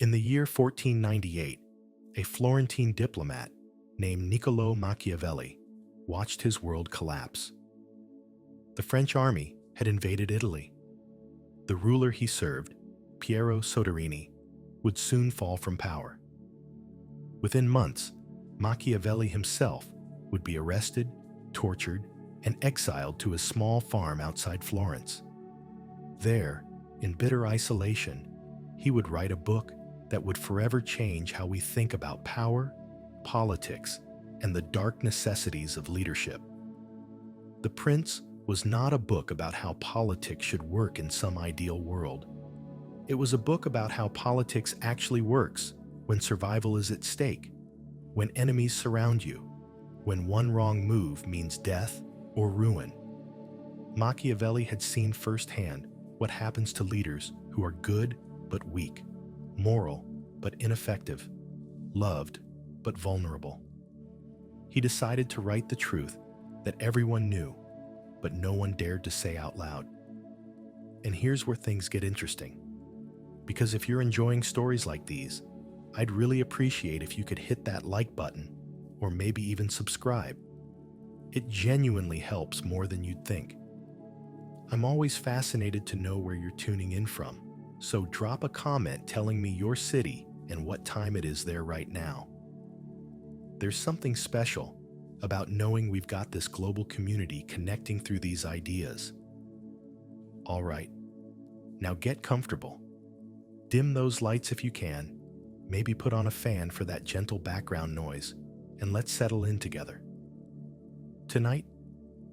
In the year 1498, a Florentine diplomat named Niccolò Machiavelli watched his world collapse. The French army had invaded Italy. The ruler he served, Piero Soderini, would soon fall from power. Within months, Machiavelli himself would be arrested, tortured, and exiled to a small farm outside Florence. There, in bitter isolation, he would write a book that would forever change how we think about power, politics, and the dark necessities of leadership. The Prince was not a book about how politics should work in some ideal world. It was a book about how politics actually works when survival is at stake, when enemies surround you, when one wrong move means death or ruin. Machiavelli had seen firsthand what happens to leaders who are good but weak, moral but ineffective, loved but vulnerable. He decided to write the truth that everyone knew, but no one dared to say out loud. And here's where things get interesting. Because if you're enjoying stories like these, I'd really appreciate if you could hit that like button, or maybe even subscribe. It genuinely helps more than you'd think. I'm always fascinated to know where you're tuning in from, so drop a comment telling me your city and what time it is there right now. There's something special about knowing we've got this global community connecting through these ideas. All right, now get comfortable. Dim those lights if you can, maybe put on a fan for that gentle background noise, and let's settle in together. Tonight,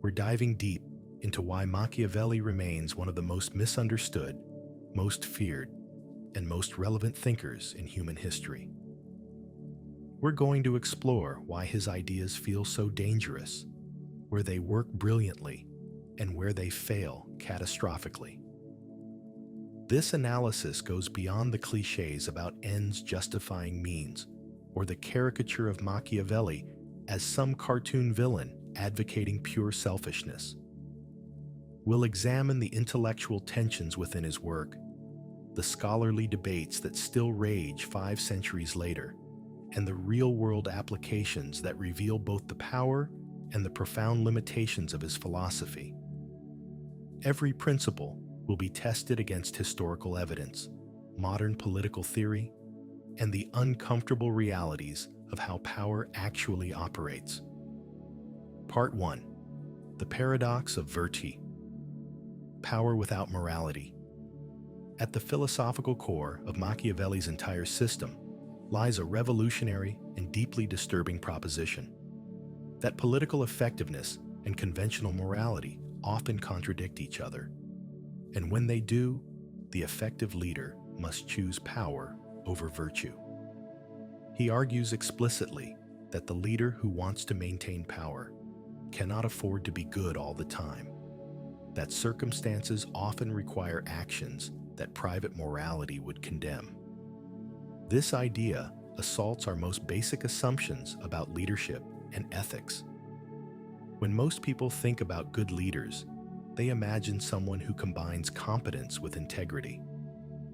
we're diving deep into why Machiavelli remains one of the most misunderstood, most feared, and most relevant thinkers in human history. We're going to explore why his ideas feel so dangerous, where they work brilliantly, and where they fail catastrophically. This analysis goes beyond the cliches about ends justifying means, or the caricature of Machiavelli as some cartoon villain advocating pure selfishness. We'll examine the intellectual tensions within his work, the scholarly debates that still rage 5 centuries later, and the real-world applications that reveal both the power and the profound limitations of his philosophy. Every principle will be tested against historical evidence, modern political theory, and the uncomfortable realities of how power actually operates. Part 1. The Paradox of Virtue. Power without morality. At the philosophical core of Machiavelli's entire system lies a revolutionary and deeply disturbing proposition: that political effectiveness and conventional morality often contradict each other. And when they do, the effective leader must choose power over virtue. He argues explicitly that the leader who wants to maintain power cannot afford to be good all the time, that circumstances often require actions that private morality would condemn. This idea assaults our most basic assumptions about leadership and ethics. When most people think about good leaders, they imagine someone who combines competence with integrity,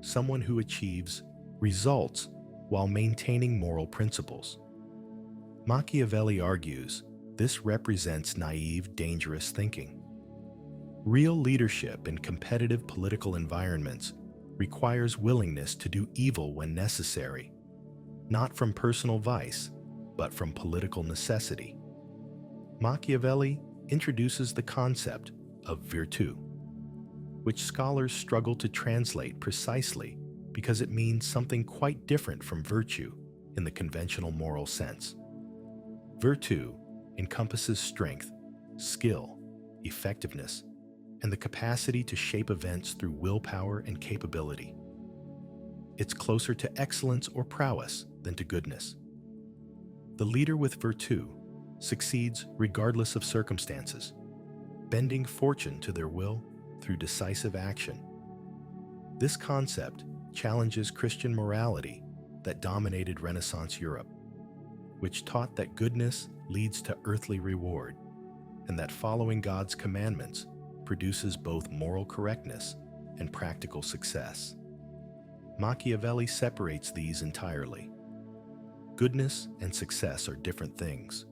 someone who achieves results while maintaining moral principles. Machiavelli argues this represents naive, dangerous thinking. Real leadership in competitive political environments requires willingness to do evil when necessary, not from personal vice, but from political necessity. Machiavelli introduces the concept of virtù, which scholars struggle to translate precisely because it means something quite different from virtue in the conventional moral sense. Virtù encompasses strength, skill, effectiveness, and the capacity to shape events through willpower and capability. It's closer to excellence or prowess than to goodness. The leader with virtù succeeds regardless of circumstances, bending fortune to their will through decisive action. This concept challenges Christian morality that dominated Renaissance Europe, which taught that goodness leads to earthly reward, and that following God's commandments produces both moral correctness and practical success. Machiavelli separates these entirely. Goodness and success are different things,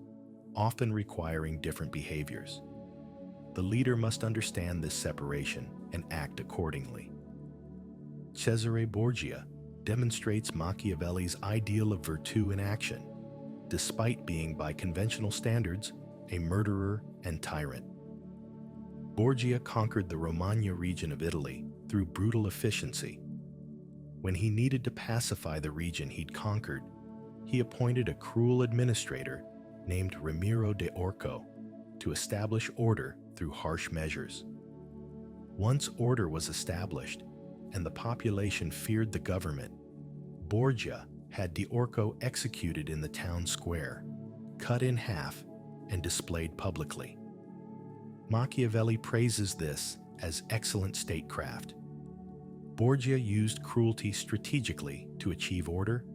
often requiring different behaviors. The leader must understand this separation and act accordingly. Cesare Borgia demonstrates Machiavelli's ideal of virtue in action, despite being, by conventional standards, a murderer and tyrant. Borgia conquered the Romagna region of Italy through brutal efficiency. When he needed to pacify the region he'd conquered, he appointed a cruel administrator named Ramiro de Orco to establish order through harsh measures. Once order was established and the population feared the government, Borgia had de Orco executed in the town square, cut in half, and displayed publicly. Machiavelli praises this as excellent statecraft. Borgia used cruelty strategically to achieve order,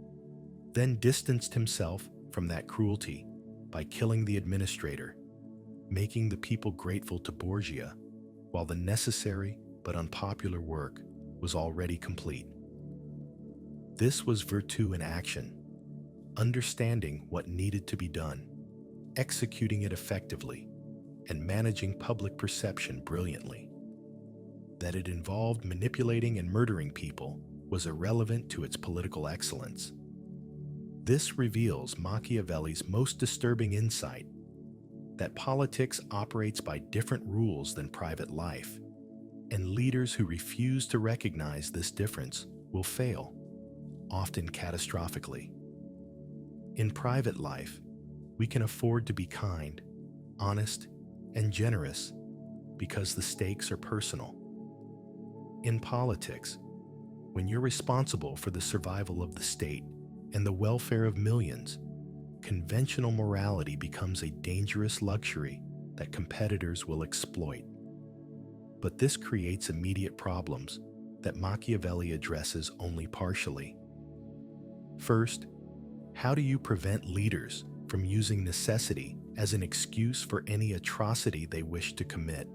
then distanced himself from that cruelty by killing the administrator, making the people grateful to Borgia, while the necessary but unpopular work was already complete. This was virtue in action, understanding what needed to be done, executing it effectively, and managing public perception brilliantly. That it involved manipulating and murdering people was irrelevant to its political excellence. This reveals Machiavelli's most disturbing insight, that politics operates by different rules than private life, and leaders who refuse to recognize this difference will fail, often catastrophically. In private life, we can afford to be kind, honest, and generous because the stakes are personal. In politics, when you're responsible for the survival of the state and the welfare of millions, conventional morality becomes a dangerous luxury that competitors will exploit. But this creates immediate problems that Machiavelli addresses only partially. First, how do you prevent leaders from using necessity as an excuse for any atrocity they wish to commit?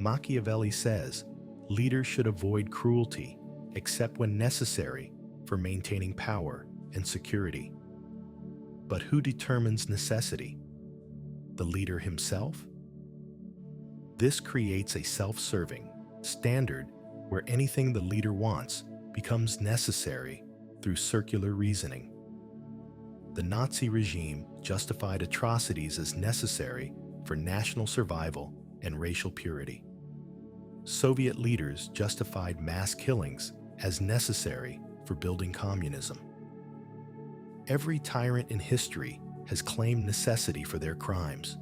Machiavelli says leaders should avoid cruelty except when necessary for maintaining power and security. But who determines necessity? The leader himself? This creates a self-serving standard where anything the leader wants becomes necessary through circular reasoning. The Nazi regime justified atrocities as necessary for national survival and racial purity. Soviet leaders justified mass killings as necessary for building communism. Every tyrant in history has claimed necessity for their crimes.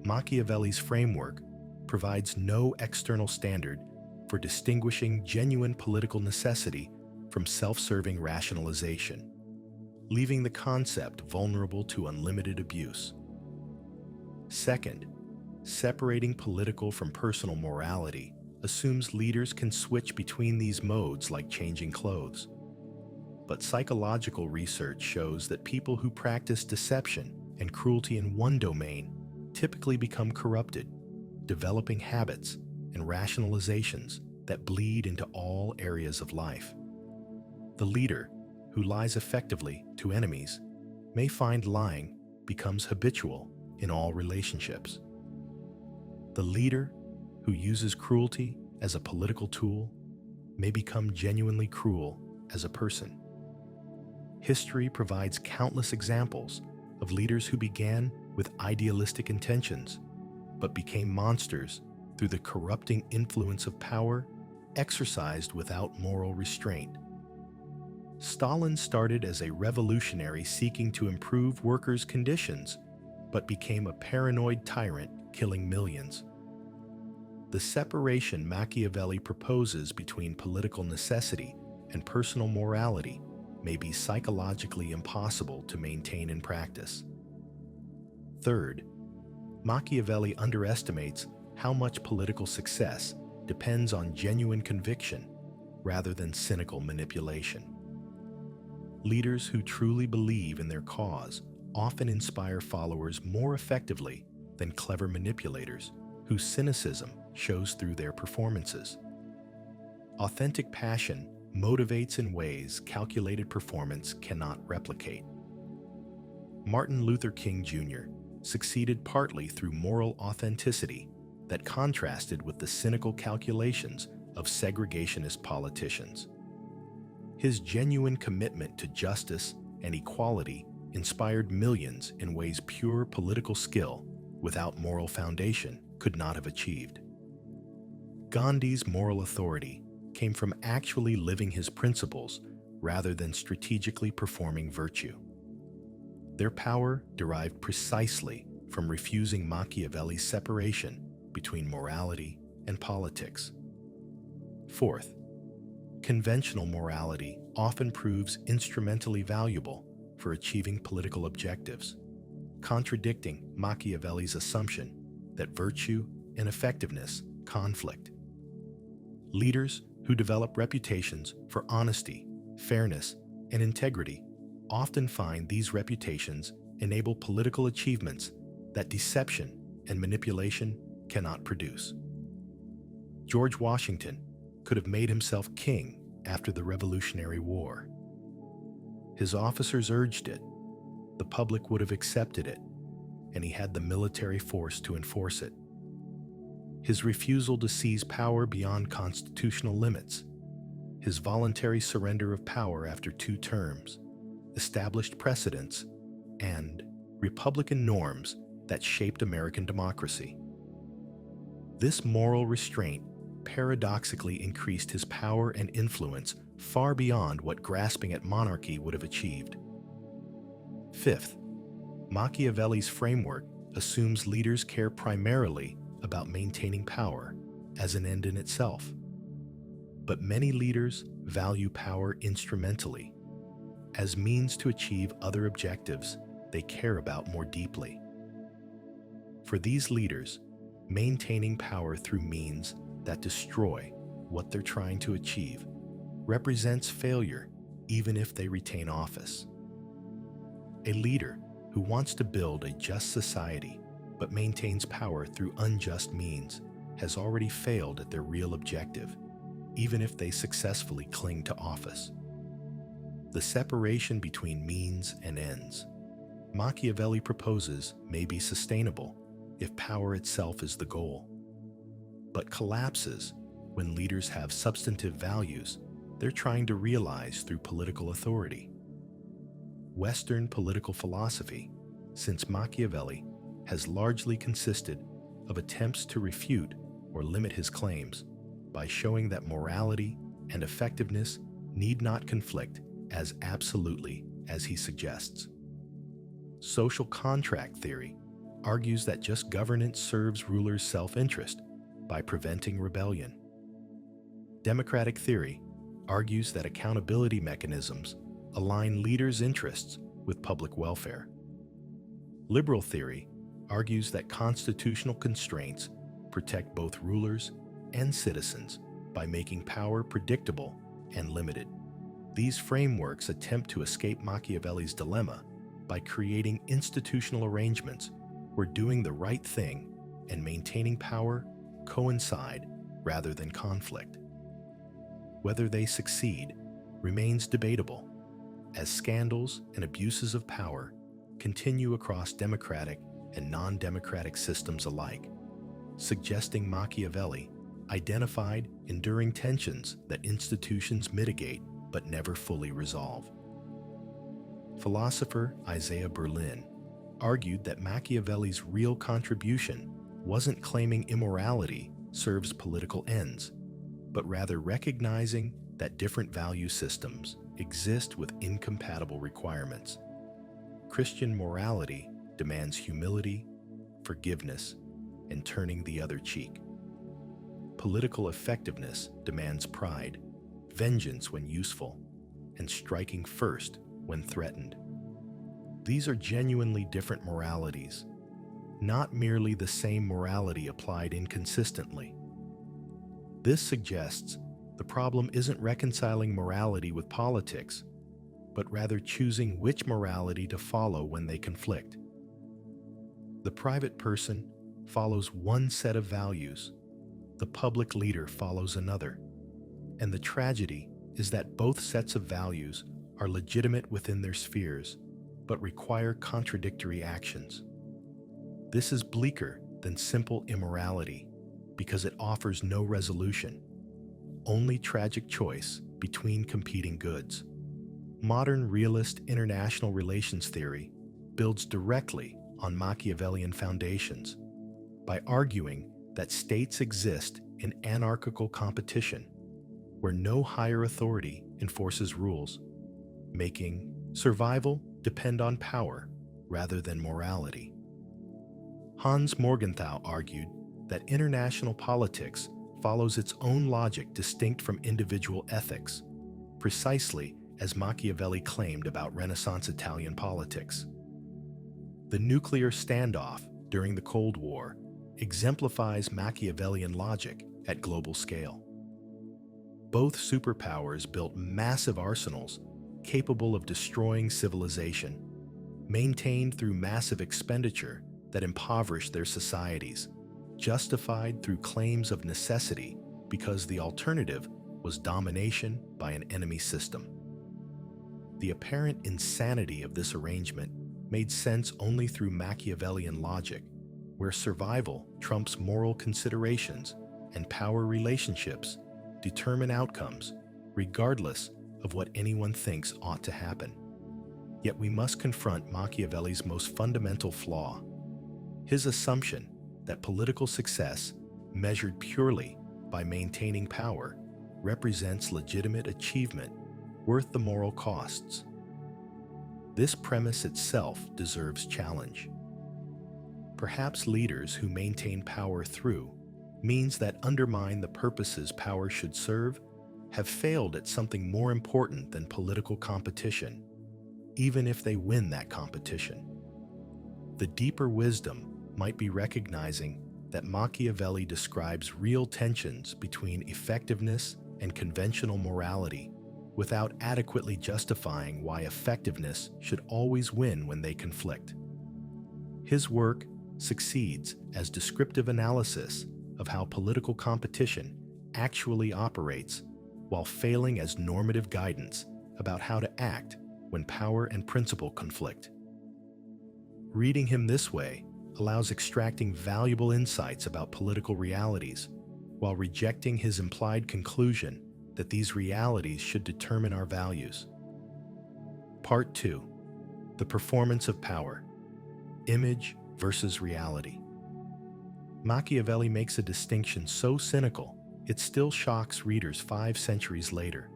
Machiavelli's framework provides no external standard for distinguishing genuine political necessity from self-serving rationalization, leaving the concept vulnerable to unlimited abuse. Second, separating political from personal morality assumes leaders can switch between these modes like changing clothes. But psychological research shows that people who practice deception and cruelty in one domain typically become corrupted, developing habits and rationalizations that bleed into all areas of life. The leader, who lies effectively to enemies, may find lying becomes habitual in all relationships. The leader, who uses cruelty as a political tool, may become genuinely cruel as a person. History provides countless examples of leaders who began with idealistic intentions, but became monsters through the corrupting influence of power exercised without moral restraint. Stalin started as a revolutionary seeking to improve workers' conditions, but became a paranoid tyrant killing millions. The separation Machiavelli proposes between political necessity and personal morality may be psychologically impossible to maintain in practice. Third, Machiavelli underestimates how much political success depends on genuine conviction rather than cynical manipulation. Leaders who truly believe in their cause often inspire followers more effectively than clever manipulators whose cynicism shows through their performances. Authentic passion motivates in ways calculated performance cannot replicate. Martin Luther King Jr. succeeded partly through moral authenticity that contrasted with the cynical calculations of segregationist politicians. His genuine commitment to justice and equality inspired millions in ways pure political skill without moral foundation could not have achieved. Gandhi's moral authority came from actually living his principles rather than strategically performing virtue. Their power derived precisely from refusing Machiavelli's separation between morality and politics. Fourth, conventional morality often proves instrumentally valuable for achieving political objectives, contradicting Machiavelli's assumption that virtue and effectiveness conflict. Leaders who develop reputations for honesty, fairness, and integrity often find these reputations enable political achievements that deception and manipulation cannot produce. George Washington could have made himself king after the Revolutionary War. His officers urged it, the public would have accepted it, and he had the military force to enforce it. His refusal to seize power beyond constitutional limits, his voluntary surrender of power after 2 terms, established precedents and Republican norms that shaped American democracy. This moral restraint paradoxically increased his power and influence far beyond what grasping at monarchy would have achieved. Fifth, Machiavelli's framework assumes leaders care primarily about maintaining power as an end in itself. But many leaders value power instrumentally, as means to achieve other objectives they care about more deeply. For these leaders, maintaining power through means that destroy what they're trying to achieve represents failure even if they retain office. A leader who wants to build a just society but maintains power through unjust means has already failed at their real objective, even if they successfully cling to office. The separation between means and ends Machiavelli proposes may be sustainable if power itself is the goal, but collapses when leaders have substantive values they're trying to realize through political authority. Western political philosophy, since Machiavelli, has largely consisted of attempts to refute or limit his claims by showing that morality and effectiveness need not conflict as absolutely as he suggests. Social contract theory argues that just governance serves rulers' self-interest by preventing rebellion. Democratic theory argues that accountability mechanisms align leaders' interests with public welfare. Liberal theory argues that constitutional constraints protect both rulers and citizens by making power predictable and limited. These frameworks attempt to escape Machiavelli's dilemma by creating institutional arrangements where doing the right thing and maintaining power coincide rather than conflict. Whether they succeed remains debatable, as scandals and abuses of power continue across democratic and non-democratic systems alike, suggesting Machiavelli identified enduring tensions that institutions mitigate but never fully resolve. Philosopher Isaiah Berlin argued that Machiavelli's real contribution wasn't claiming immorality serves political ends, but rather recognizing that different value systems exist with incompatible requirements. Christian morality demands humility, forgiveness, and turning the other cheek. Political effectiveness demands pride, vengeance when useful, and striking first when threatened. These are genuinely different moralities, not merely the same morality applied inconsistently. This suggests the problem isn't reconciling morality with politics, but rather choosing which morality to follow when they conflict. The private person follows one set of values, the public leader follows another, And the tragedy is that both sets of values are legitimate within their spheres, but require contradictory actions. This is bleaker than simple immorality because it offers no resolution, only tragic choice between competing goods. Modern realist international relations theory builds directly on Machiavellian foundations by arguing that states exist in anarchical competition where no higher authority enforces rules, making survival depend on power rather than morality. Hans Morgenthau argued that international politics follows its own logic distinct from individual ethics, precisely as Machiavelli claimed about Renaissance Italian politics. The nuclear standoff during the Cold War exemplifies Machiavellian logic at global scale. Both superpowers built massive arsenals capable of destroying civilization, maintained through massive expenditure that impoverished their societies, justified through claims of necessity because the alternative was domination by an enemy system. The apparent insanity of this arrangement made sense only through Machiavellian logic, where survival trumps moral considerations and power relationships determine outcomes regardless of what anyone thinks ought to happen. Yet we must confront Machiavelli's most fundamental flaw, his assumption that political success, measured purely by maintaining power, represents legitimate achievement worth the moral costs. This premise itself deserves challenge. Perhaps leaders who maintain power through means that undermine the purposes power should serve have failed at something more important than political competition, even if they win that competition. The deeper wisdom might be recognizing that Machiavelli describes real tensions between effectiveness and conventional morality without adequately justifying why effectiveness should always win when they conflict. His work succeeds as descriptive analysis of how political competition actually operates, while failing as normative guidance about how to act when power and principle conflict. Reading him this way allows extracting valuable insights about political realities, while rejecting his implied conclusion that these realities should determine our values. Part 2. The performance of power. Image versus reality. Machiavelli makes a distinction so cynical, it still shocks readers 5 centuries later.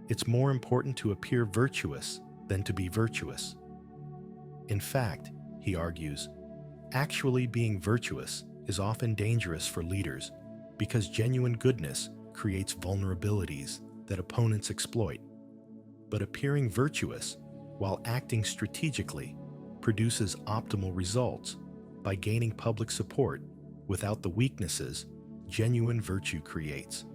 It's more important to appear virtuous than to be virtuous. In fact, he argues, actually being virtuous is often dangerous for leaders because genuine goodness creates vulnerabilities that opponents exploit. But appearing virtuous while acting strategically produces optimal results by gaining public support without the weaknesses genuine virtue creates.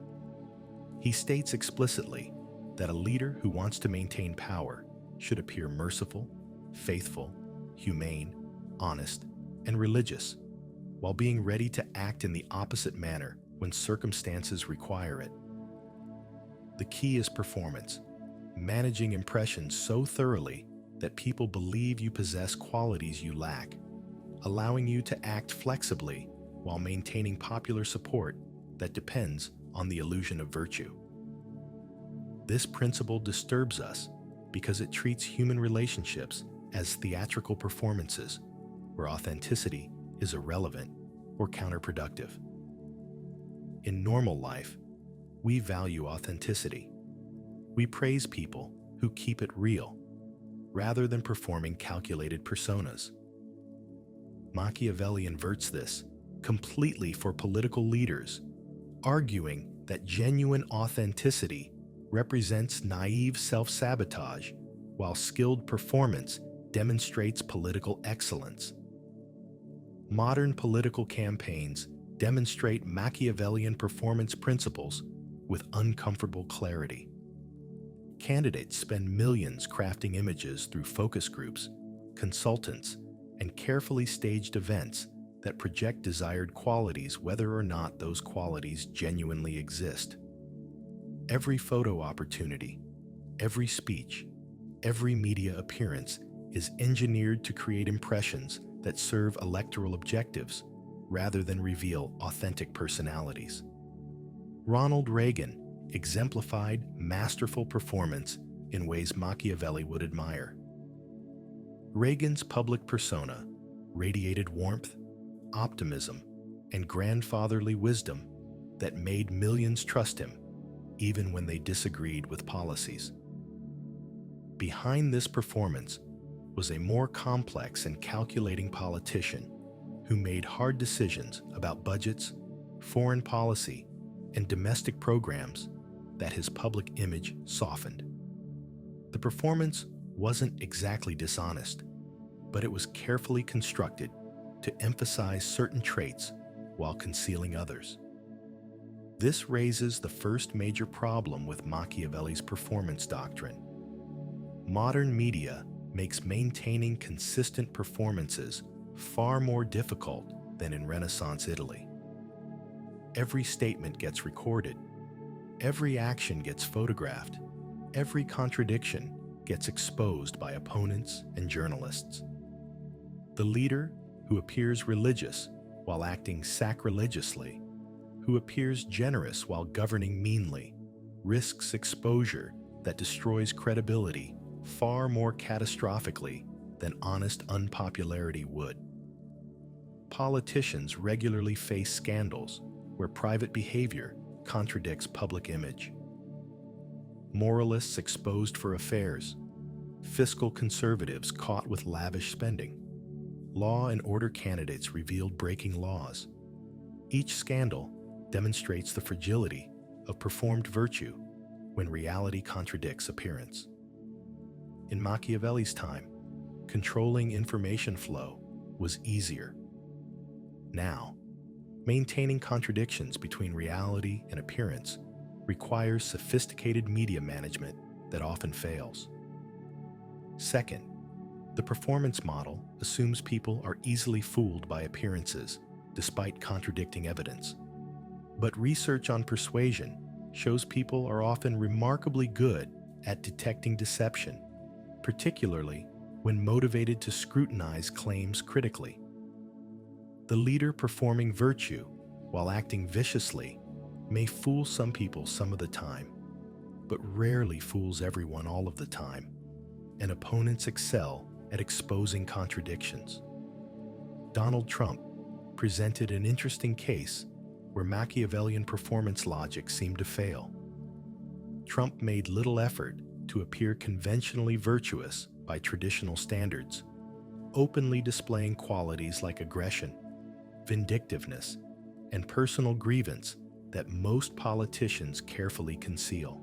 He states explicitly that a leader who wants to maintain power should appear merciful, faithful, humane, honest, and religious, while being ready to act in the opposite manner when circumstances require it. The key is performance, managing impressions so thoroughly that people believe you possess qualities you lack, allowing you to act flexibly while maintaining popular support that depends on the illusion of virtue. This principle disturbs us because it treats human relationships as theatrical performances where authenticity is irrelevant or counterproductive. In normal life, we value authenticity. We praise people who keep it real, rather than performing calculated personas. Machiavelli inverts this completely for political leaders, arguing that genuine authenticity represents naive self-sabotage, while skilled performance demonstrates political excellence. Modern political campaigns demonstrate Machiavellian performance principles with uncomfortable clarity. Candidates spend millions crafting images through focus groups, consultants, and carefully staged events that project desired qualities whether or not those qualities genuinely exist. Every photo opportunity, every speech, every media appearance is engineered to create impressions that serve electoral objectives rather than reveal authentic personalities. Ronald Reagan exemplified masterful performance in ways Machiavelli would admire. Reagan's public persona radiated warmth, optimism, and grandfatherly wisdom that made millions trust him, even when they disagreed with policies. Behind this performance was a more complex and calculating politician who made hard decisions about budgets, foreign policy, and domestic programs that his public image softened. The performance wasn't exactly dishonest, but it was carefully constructed to emphasize certain traits while concealing others. This raises the first major problem with Machiavelli's performance doctrine. Modern media makes maintaining consistent performances far more difficult than in Renaissance Italy. Every statement gets recorded, every action gets photographed, every contradiction gets exposed by opponents and journalists. The leader who appears religious while acting sacrilegiously, who appears generous while governing meanly, risks exposure that destroys credibility far more catastrophically than honest unpopularity would. Politicians regularly face scandals where private behavior contradicts public image. Moralists exposed for affairs, fiscal conservatives caught with lavish spending, law and order candidates revealed breaking laws. Each scandal demonstrates the fragility of performed virtue when reality contradicts appearance. In Machiavelli's time, controlling information flow was easier. Now, maintaining contradictions between reality and appearance requires sophisticated media management that often fails. Second, the performance model assumes people are easily fooled by appearances despite contradicting evidence. But research on persuasion shows people are often remarkably good at detecting deception, particularly when motivated to scrutinize claims critically. The leader performing virtue while acting viciously may fool some people some of the time, but rarely fools everyone all of the time, and opponents excel at exposing contradictions. Donald Trump presented an interesting case where Machiavellian performance logic seemed to fail. Trump made little effort to appear conventionally virtuous by traditional standards, openly displaying qualities like aggression, vindictiveness, and personal grievance that most politicians carefully conceal.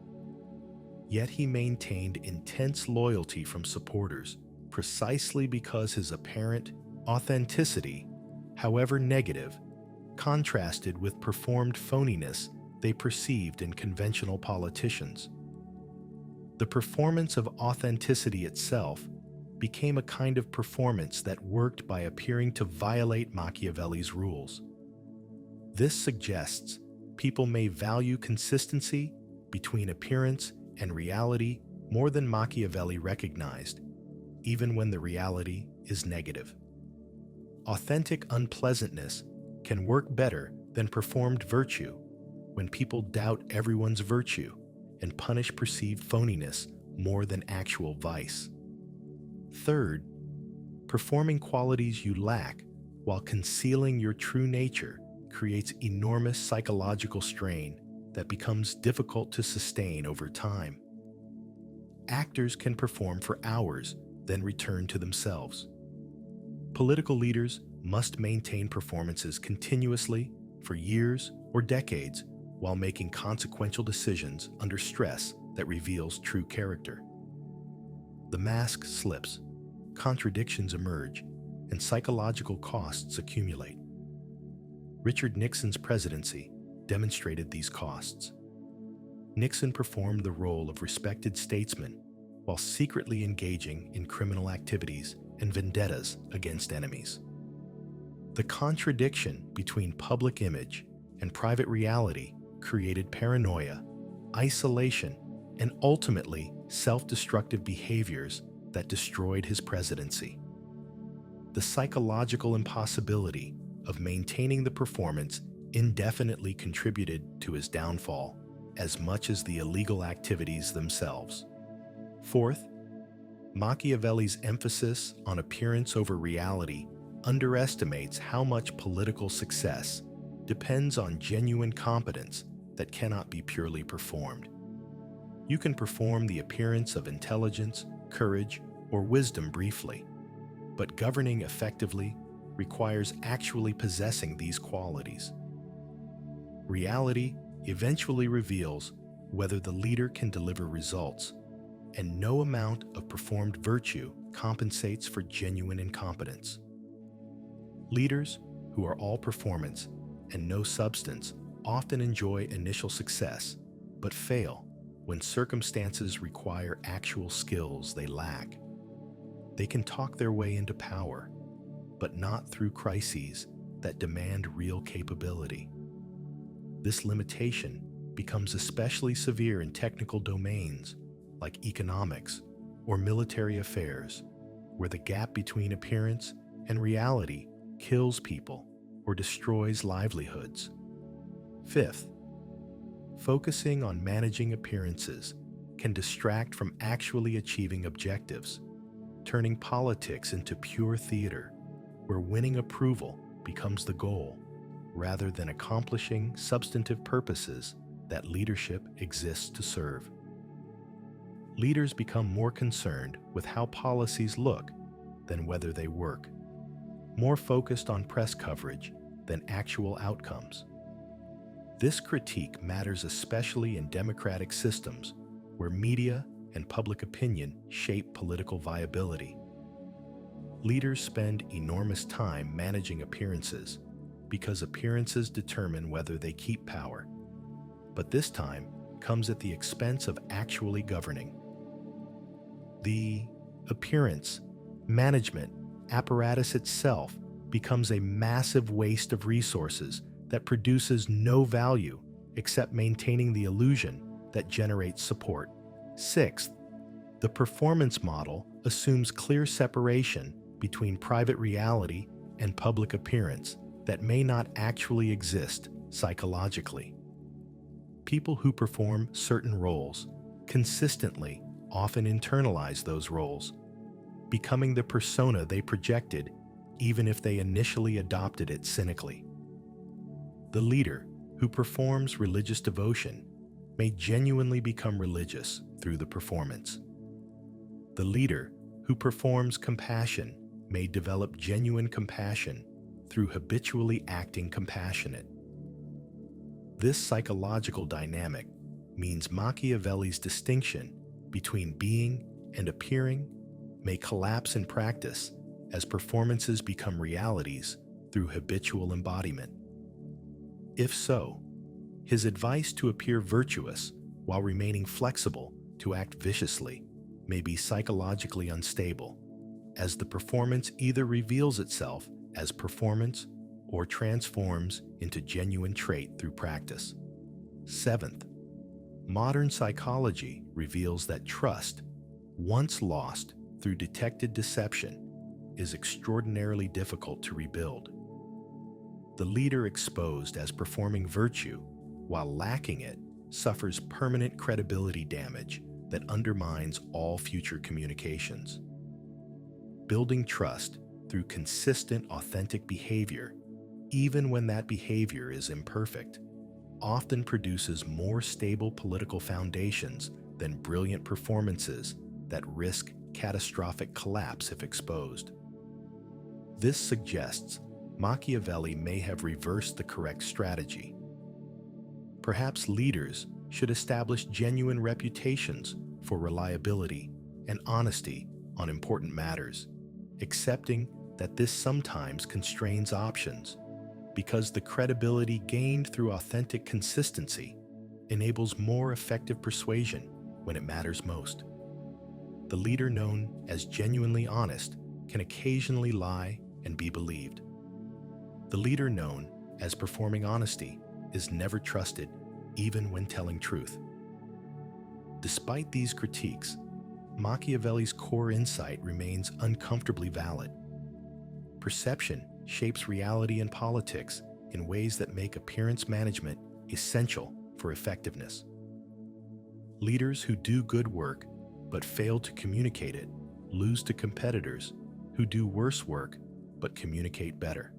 Yet he maintained intense loyalty from supporters precisely because his apparent authenticity, however negative, contrasted with performed phoniness they perceived in conventional politicians. The performance of authenticity itself became a kind of performance that worked by appearing to violate Machiavelli's rules. This suggests people may value consistency between appearance and reality more than Machiavelli recognized, even when the reality is negative. Authentic unpleasantness can work better than performed virtue when people doubt everyone's virtue and punish perceived phoniness more than actual vice. Third, performing qualities you lack while concealing your true nature creates enormous psychological strain that becomes difficult to sustain over time. Actors can perform for hours, then return to themselves. Political leaders must maintain performances continuously for years or decades while making consequential decisions under stress that reveals true character. The mask slips, contradictions emerge, and psychological costs accumulate. Richard Nixon's presidency demonstrated these costs. Nixon performed the role of respected statesman while secretly engaging in criminal activities and vendettas against enemies. The contradiction between public image and private reality created paranoia, isolation, and ultimately self-destructive behaviors that destroyed his presidency. The psychological impossibility of maintaining the performance indefinitely contributed to his downfall as much as the illegal activities themselves. Fourth, Machiavelli's emphasis on appearance over reality underestimates how much political success depends on genuine competence that cannot be purely performed. You can perform the appearance of intelligence, courage, or wisdom briefly, but governing effectively requires actually possessing these qualities. Reality eventually reveals whether the leader can deliver results, and no amount of performed virtue compensates for genuine incompetence. Leaders who are all performance and no substance often enjoy initial success, but fail when circumstances require actual skills they lack. They can talk their way into power, but not through crises that demand real capability. This limitation becomes especially severe in technical domains like economics or military affairs, where the gap between appearance and reality kills people or destroys livelihoods. Fifth, focusing on managing appearances can distract from actually achieving objectives, turning politics into pure theater, where winning approval becomes the goal, rather than accomplishing substantive purposes that leadership exists to serve. Leaders become more concerned with how policies look than whether they work, more focused on press coverage than actual outcomes. This critique matters especially in democratic systems where media and public opinion shape political viability. Leaders spend enormous time managing appearances because appearances determine whether they keep power. But this time comes at the expense of actually governing. The appearance management apparatus itself becomes a massive waste of resources that produces no value except maintaining the illusion that generates support. Sixth, the performance model assumes clear separation between private reality and public appearance that may not actually exist psychologically. People who perform certain roles consistently often internalize those roles, becoming the persona they projected even if they initially adopted it cynically. The leader who performs religious devotion may genuinely become religious through the performance. The leader who performs compassion may develop genuine compassion through habitually acting compassionate. This psychological dynamic means Machiavelli's distinction between being and appearing may collapse in practice as performances become realities through habitual embodiment. If so, his advice to appear virtuous while remaining flexible to act viciously may be psychologically unstable, as the performance either reveals itself as performance or transforms into genuine trait through practice. Seventh, modern psychology reveals that trust, once lost through detected deception, is extraordinarily difficult to rebuild. The leader exposed as performing virtue while lacking it suffers permanent credibility damage that undermines all future communications. Building trust through consistent, authentic behavior, even when that behavior is imperfect, often produces more stable political foundations than brilliant performances that risk catastrophic collapse if exposed. This suggests Machiavelli may have reversed the correct strategy. Perhaps leaders should establish genuine reputations for reliability and honesty on important matters, accepting that this sometimes constrains options, because the credibility gained through authentic consistency enables more effective persuasion when it matters most. The leader known as genuinely honest can occasionally lie and be believed. The leader known as performing honesty is never trusted, even when telling truth. Despite these critiques, Machiavelli's core insight remains uncomfortably valid. Perception shapes reality and politics in ways that make appearance management essential for effectiveness. Leaders who do good work but fail to communicate it lose to competitors who do worse work but communicate better.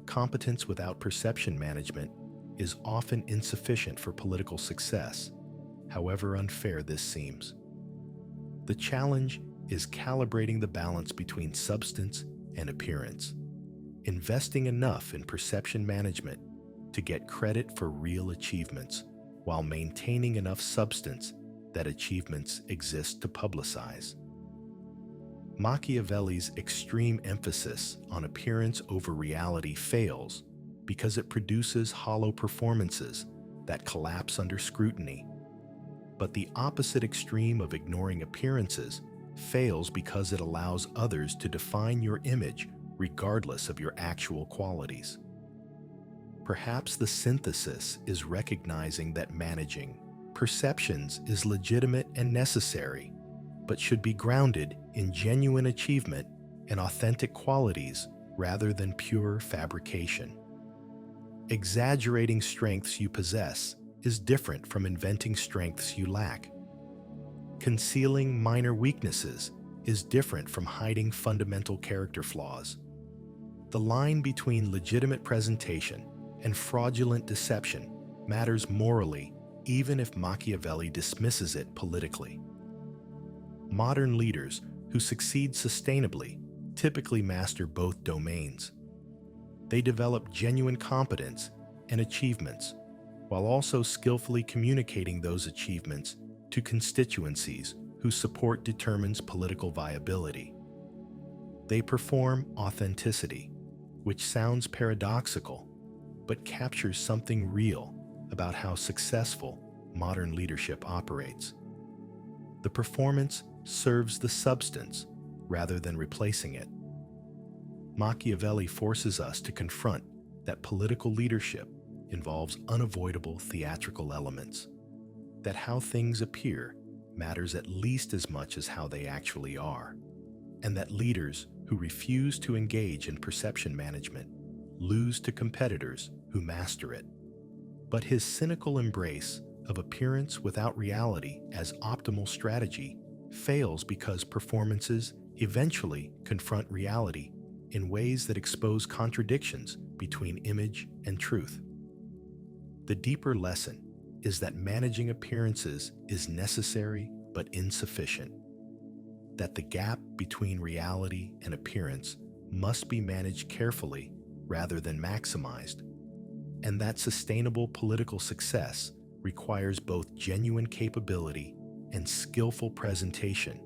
Competence without perception management is often insufficient for political success, however unfair this seems. The challenge is calibrating the balance between substance and appearance, investing enough in perception management to get credit for real achievements while maintaining enough substance that achievements exist to publicize. Machiavelli's extreme emphasis on appearance over reality fails because it produces hollow performances that collapse under scrutiny. But the opposite extreme of ignoring appearances fails because it allows others to define your image regardless of your actual qualities. Perhaps the synthesis is recognizing that managing perceptions is legitimate and necessary, but should be grounded in genuine achievement and authentic qualities rather than pure fabrication. Exaggerating strengths you possess is different from inventing strengths you lack. Concealing minor weaknesses is different from hiding fundamental character flaws. The line between legitimate presentation and fraudulent deception matters morally, even if Machiavelli dismisses it politically. Modern leaders who succeed sustainably typically master both domains. They develop genuine competence and achievements, while also skillfully communicating those achievements to constituencies whose support determines political viability. They perform authenticity, which sounds paradoxical, but captures something real about how successful modern leadership operates. The performance serves the substance rather than replacing it. Machiavelli forces us to confront that political leadership involves unavoidable theatrical elements, that how things appear matters at least as much as how they actually are, and that leaders who refuse to engage in perception management lose to competitors who master it. But his cynical embrace of appearance without reality as optimal strategy fails because performances eventually confront reality in ways that expose contradictions between image and truth. The deeper lesson is that managing appearances is necessary but insufficient, that the gap between reality and appearance must be managed carefully rather than maximized, and that sustainable political success requires both genuine capability and skillful presentation,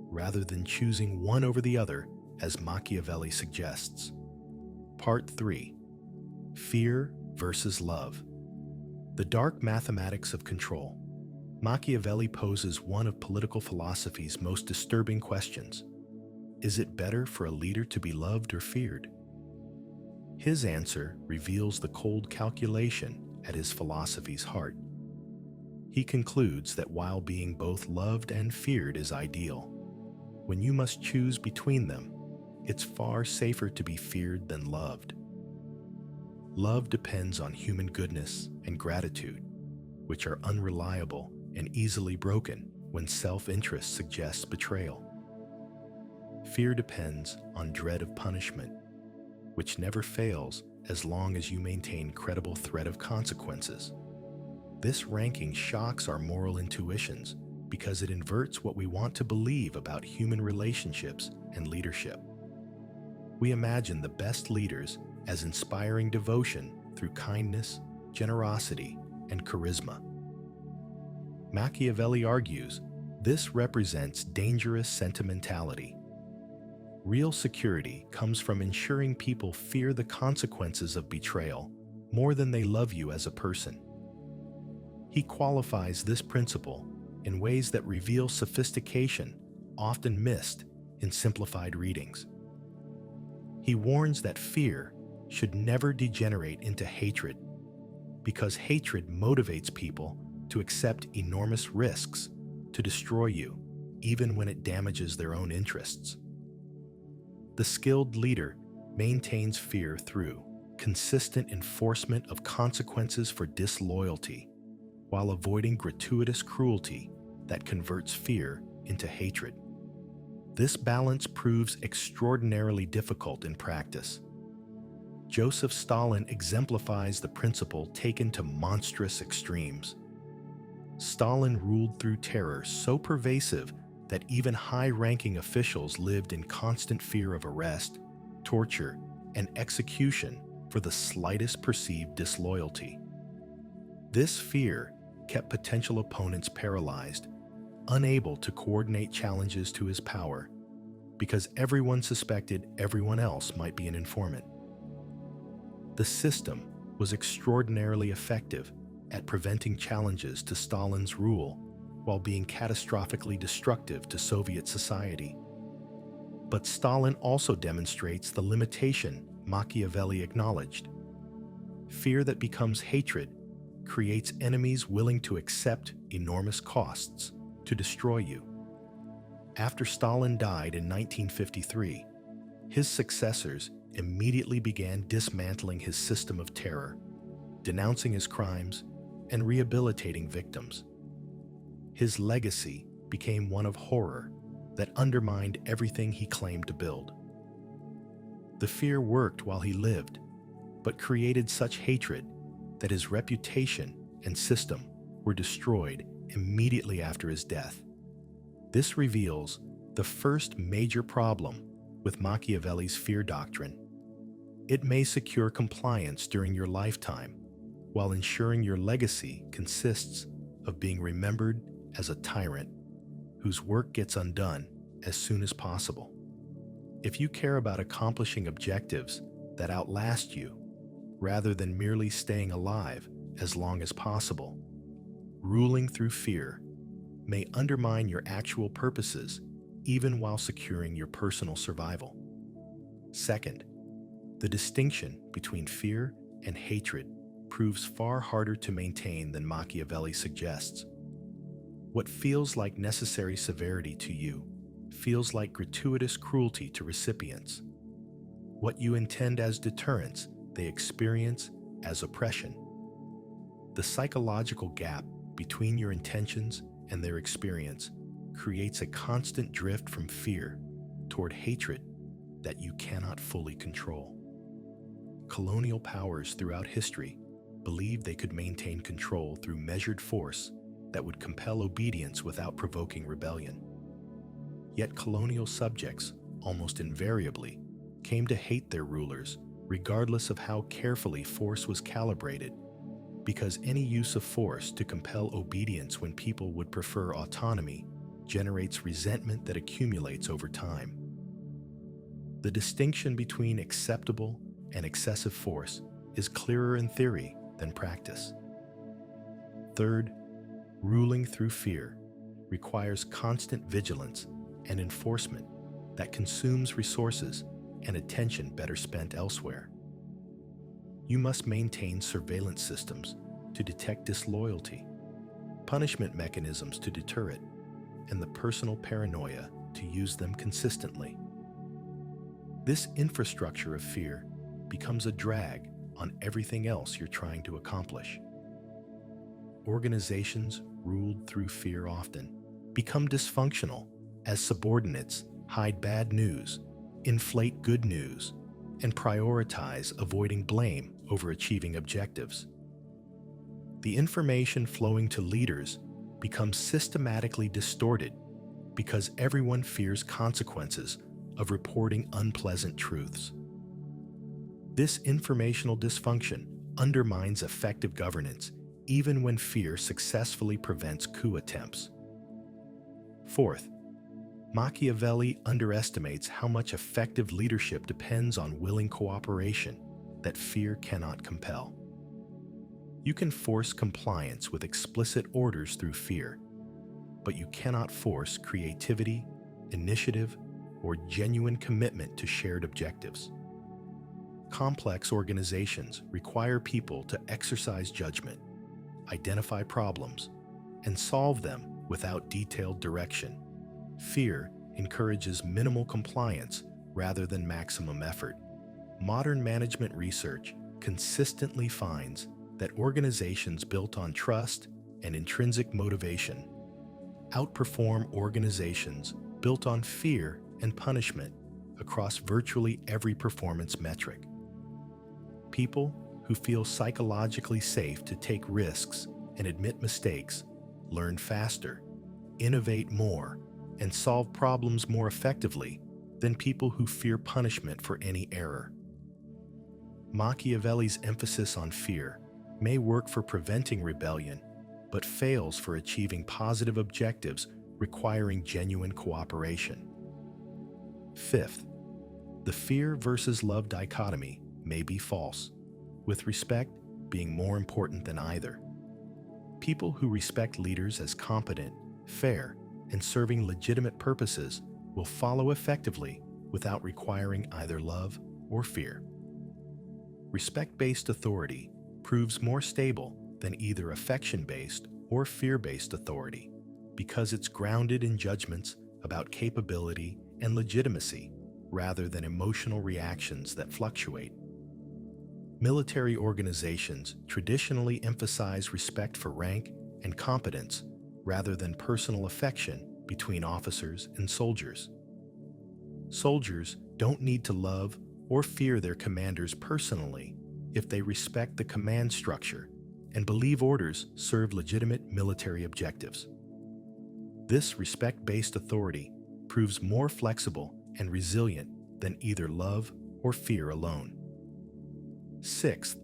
rather than choosing one over the other as Machiavelli suggests. Part 3. Fear versus love. The dark mathematics of control. Machiavelli poses one of political philosophy's most disturbing questions. Is it better for a leader to be loved or feared? His answer reveals the cold calculation at his philosophy's heart. He concludes that while being both loved and feared is ideal, when you must choose between them, it's far safer to be feared than loved. Love depends on human goodness and gratitude, which are unreliable and easily broken when self-interest suggests betrayal. Fear depends on dread of punishment, which never fails as long as you maintain credible threat of consequences. This ranking shocks our moral intuitions because it inverts what we want to believe about human relationships and leadership. We imagine the best leaders as inspiring devotion through kindness, generosity, and charisma. Machiavelli argues this represents dangerous sentimentality. Real security comes from ensuring people fear the consequences of betrayal more than they love you as a person. He qualifies this principle in ways that reveal sophistication often missed in simplified readings. He warns that fear should never degenerate into hatred, because hatred motivates people to accept enormous risks to destroy you, even when it damages their own interests. The skilled leader maintains fear through consistent enforcement of consequences for disloyalty, while avoiding gratuitous cruelty that converts fear into hatred. This balance proves extraordinarily difficult in practice. Joseph Stalin exemplifies the principle taken to monstrous extremes. Stalin ruled through terror so pervasive that even high-ranking officials lived in constant fear of arrest, torture, and execution for the slightest perceived disloyalty. This fear kept potential opponents paralyzed, unable to coordinate challenges to his power, because everyone suspected everyone else might be an informant. The system was extraordinarily effective at preventing challenges to Stalin's rule while being catastrophically destructive to Soviet society. But Stalin also demonstrates the limitation Machiavelli acknowledged. Fear that becomes hatred creates enemies willing to accept enormous costs to destroy you. After Stalin died in 1953, his successors immediately began dismantling his system of terror, denouncing his crimes, and rehabilitating victims. His legacy became one of horror that undermined everything he claimed to build. The fear worked while he lived, but created such hatred that his reputation and system were destroyed immediately after his death. This reveals the first major problem with Machiavelli's fear doctrine. It may secure compliance during your lifetime, while ensuring your legacy consists of being remembered as a tyrant whose work gets undone as soon as possible. If you care about accomplishing objectives that outlast you, rather than merely staying alive as long as possible, ruling through fear may undermine your actual purposes even while securing your personal survival. Second, the distinction between fear and hatred proves far harder to maintain than Machiavelli suggests. What feels like necessary severity to you feels like gratuitous cruelty to recipients. What you intend as deterrence, they experience as oppression. The psychological gap between your intentions and their experience creates a constant drift from fear toward hatred that you cannot fully control. Colonial powers throughout history believed they could maintain control through measured force that would compel obedience without provoking rebellion. Yet colonial subjects, almost invariably, came to hate their rulers regardless of how carefully force was calibrated, because any use of force to compel obedience when people would prefer autonomy generates resentment that accumulates over time. The distinction between acceptable and excessive force is clearer in theory than practice. Third, ruling through fear requires constant vigilance and enforcement that consumes resources and attention better spent elsewhere. You must maintain surveillance systems to detect disloyalty, punishment mechanisms to deter it, and the personal paranoia to use them consistently. This infrastructure of fear becomes a drag on everything else you're trying to accomplish. Organizations ruled through fear often become dysfunctional as subordinates hide bad news, inflate good news, and prioritize avoiding blame over achieving objectives. The information flowing to leaders becomes systematically distorted because everyone fears consequences of reporting unpleasant truths. This informational dysfunction undermines effective governance even when fear successfully prevents coup attempts. Fourth, Machiavelli underestimates how much effective leadership depends on willing cooperation that fear cannot compel. You can force compliance with explicit orders through fear, but you cannot force creativity, initiative, or genuine commitment to shared objectives. Complex organizations require people to exercise judgment, identify problems, and solve them without detailed direction. Fear encourages minimal compliance rather than maximum effort. Modern management research consistently finds that organizations built on trust and intrinsic motivation outperform organizations built on fear and punishment across virtually every performance metric. People who feel psychologically safe to take risks and admit mistakes learn faster, innovate more, and solve problems more effectively than people who fear punishment for any error. Machiavelli's emphasis on fear may work for preventing rebellion, but fails for achieving positive objectives requiring genuine cooperation. Fifth, the fear versus love dichotomy may be false, with respect being more important than either. People who respect leaders as competent, fair, and serving legitimate purposes will follow effectively without requiring either love or fear. Respect-based authority proves more stable than either affection-based or fear-based authority because it's grounded in judgments about capability and legitimacy rather than emotional reactions that fluctuate. Military organizations traditionally emphasize respect for rank and competence rather than personal affection between officers and soldiers. Soldiers don't need to love or fear their commanders personally if they respect the command structure and believe orders serve legitimate military objectives. This respect-based authority proves more flexible and resilient than either love or fear alone. Sixth,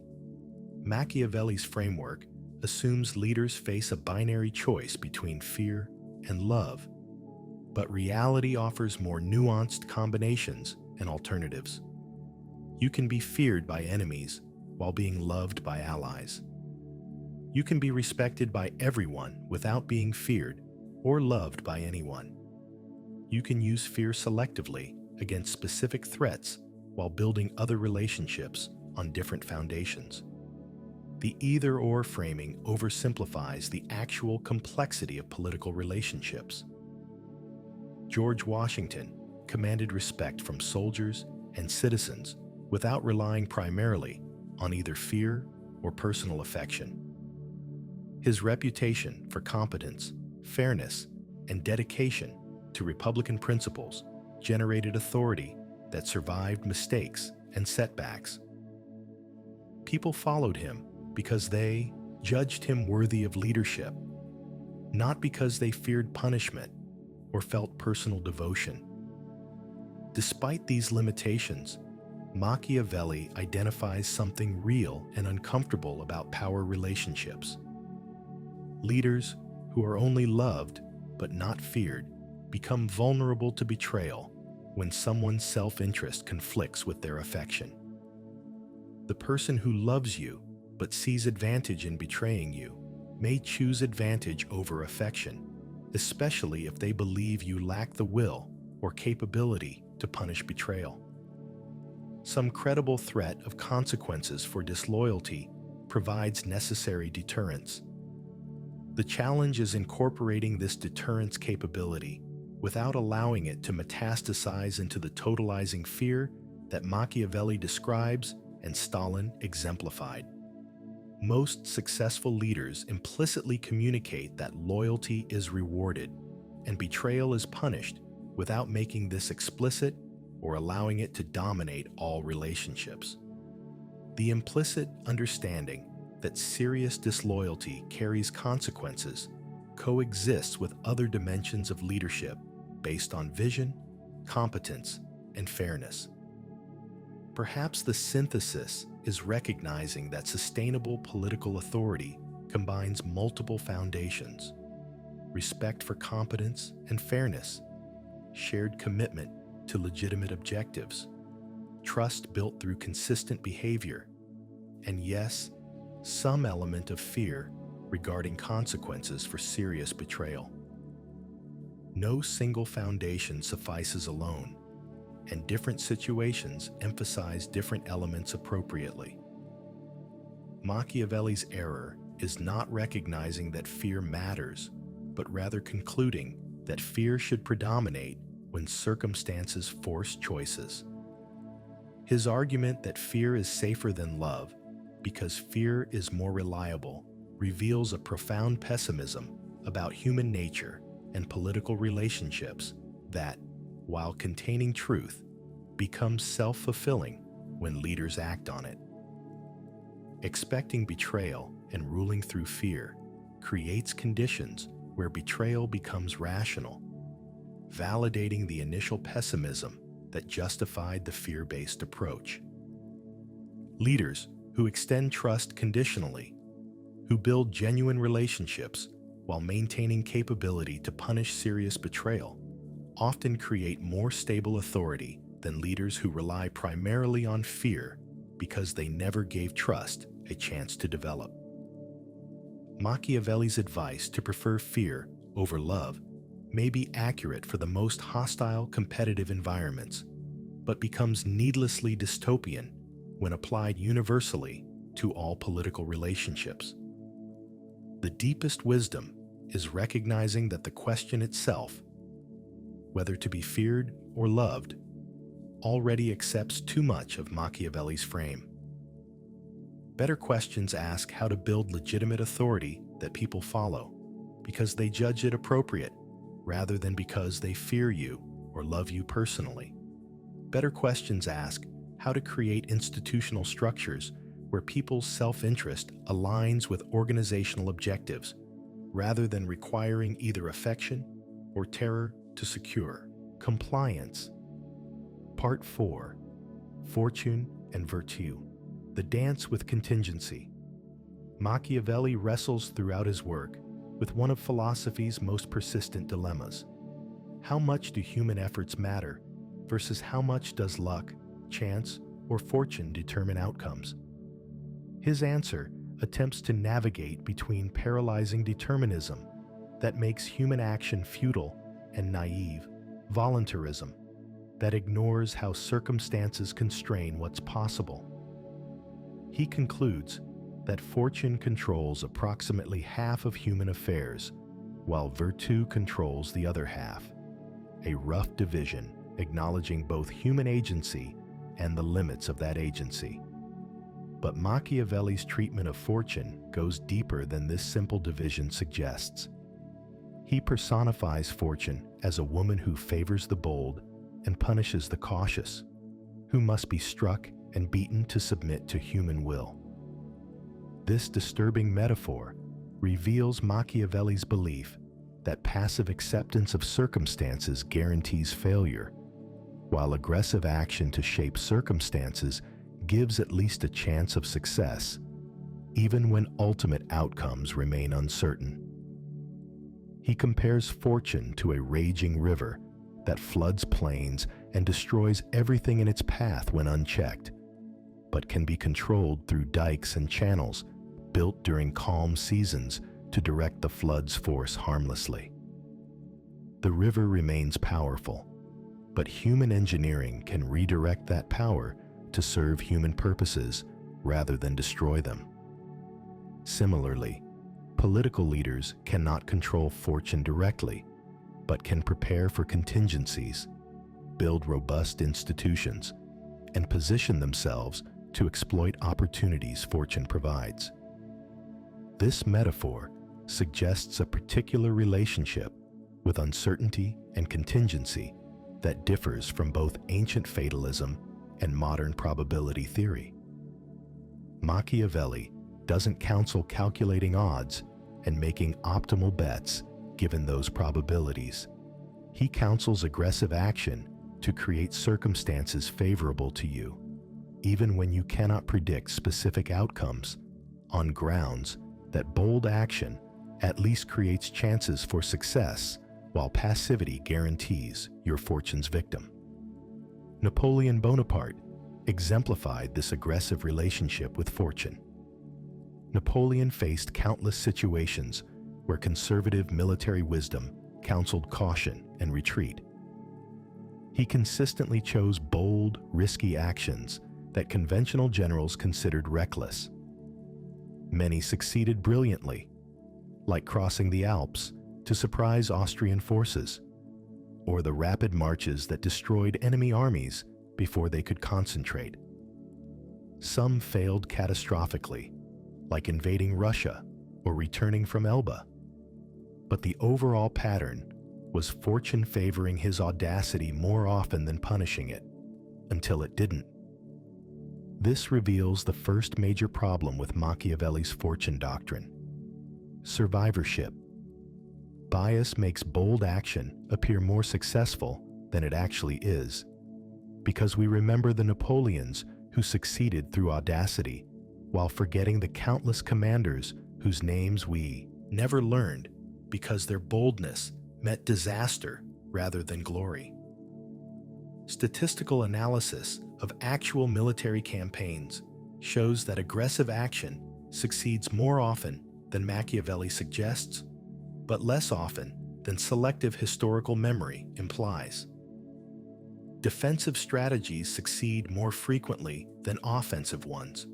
Machiavelli's framework assumes leaders face a binary choice between fear and love, but reality offers more nuanced combinations and alternatives. You can be feared by enemies while being loved by allies. You can be respected by everyone without being feared or loved by anyone. You can use fear selectively against specific threats while building other relationships on different foundations. The either-or framing oversimplifies the actual complexity of political relationships. George Washington commanded respect from soldiers and citizens without relying primarily on either fear or personal affection. His reputation for competence, fairness, and dedication to Republican principles generated authority that survived mistakes and setbacks. People followed him because they judged him worthy of leadership, not because they feared punishment or felt personal devotion. Despite these limitations, Machiavelli identifies something real and uncomfortable about power relationships. Leaders who are only loved but not feared become vulnerable to betrayal when someone's self-interest conflicts with their affection. The person who loves you but sees advantage in betraying you may choose advantage over affection, especially if they believe you lack the will or capability to punish betrayal. Some credible threat of consequences for disloyalty provides necessary deterrence. The challenge is incorporating this deterrence capability without allowing it to metastasize into the totalizing fear that Machiavelli describes and Stalin exemplified. Most successful leaders implicitly communicate that loyalty is rewarded and betrayal is punished without making this explicit or allowing it to dominate all relationships. The implicit understanding that serious disloyalty carries consequences coexists with other dimensions of leadership based on vision, competence, and fairness. Perhaps the synthesis is recognizing that sustainable political authority combines multiple foundations: respect for competence and fairness, shared commitment to legitimate objectives, trust built through consistent behavior, and yes, some element of fear regarding consequences for serious betrayal. No single foundation suffices alone, and different situations emphasize different elements appropriately. Machiavelli's error is not recognizing that fear matters, but rather concluding that fear should predominate when circumstances force choices. His argument that fear is safer than love because fear is more reliable reveals a profound pessimism about human nature and political relationships that, while containing truth, becomes self-fulfilling when leaders act on it. Expecting betrayal and ruling through fear creates conditions where betrayal becomes rational, validating the initial pessimism that justified the fear-based approach. Leaders who extend trust conditionally, who build genuine relationships while maintaining capability to punish serious betrayal, often create more stable authority than leaders who rely primarily on fear because they never gave trust a chance to develop. Machiavelli's advice to prefer fear over love may be accurate for the most hostile competitive environments, but becomes needlessly dystopian when applied universally to all political relationships. The deepest wisdom is recognizing that the question itself, whether to be feared or loved, already accepts too much of Machiavelli's frame. Better questions ask how to build legitimate authority that people follow because they judge it appropriate rather than because they fear you or love you personally. Better questions ask how to create institutional structures where people's self-interest aligns with organizational objectives rather than requiring either affection or terror to secure compliance. Part 4. Fortune and Virtue. The Dance with Contingency. Machiavelli wrestles throughout his work with one of philosophy's most persistent dilemmas. How much do human efforts matter versus how much does luck, chance, or fortune determine outcomes? His answer attempts to navigate between paralyzing determinism that makes human action futile and naive voluntarism that ignores how circumstances constrain what's possible. He concludes that fortune controls approximately half of human affairs, while virtue controls the other half, a rough division acknowledging both human agency and the limits of that agency. But Machiavelli's treatment of fortune goes deeper than this simple division suggests. He personifies fortune as a woman who favors the bold and punishes the cautious, who must be struck and beaten to submit to human will. This disturbing metaphor reveals Machiavelli's belief that passive acceptance of circumstances guarantees failure, while aggressive action to shape circumstances gives at least a chance of success, even when ultimate outcomes remain uncertain. He compares fortune to a raging river that floods plains and destroys everything in its path when unchecked, but can be controlled through dikes and channels built during calm seasons to direct the flood's force harmlessly. The river remains powerful, but human engineering can redirect that power to serve human purposes rather than destroy them. Similarly, political leaders cannot control fortune directly, but can prepare for contingencies, build robust institutions, and position themselves to exploit opportunities fortune provides. This metaphor suggests a particular relationship with uncertainty and contingency that differs from both ancient fatalism and modern probability theory. Machiavelli doesn't counsel calculating odds and making optimal bets given those probabilities. He counsels aggressive action to create circumstances favorable to you, even when you cannot predict specific outcomes, on grounds that bold action at least creates chances for success, while passivity guarantees your fortune's victim. Napoleon Bonaparte exemplified this aggressive relationship with fortune. Napoleon faced countless situations where conservative military wisdom counseled caution and retreat. He consistently chose bold, risky actions that conventional generals considered reckless. Many succeeded brilliantly, like crossing the Alps to surprise Austrian forces, or the rapid marches that destroyed enemy armies before they could concentrate. Some failed catastrophically, like invading Russia or returning from Elba. But the overall pattern was fortune favoring his audacity more often than punishing it, until it didn't. This reveals the first major problem with Machiavelli's fortune doctrine: survivorship. Bias makes bold action appear more successful than it actually is, because we remember the Napoleons who succeeded through audacity, while forgetting the countless commanders whose names we never learned because their boldness met disaster rather than glory. Statistical analysis of actual military campaigns shows that aggressive action succeeds more often than Machiavelli suggests, but less often than selective historical memory implies. Defensive strategies succeed more frequently than offensive ones.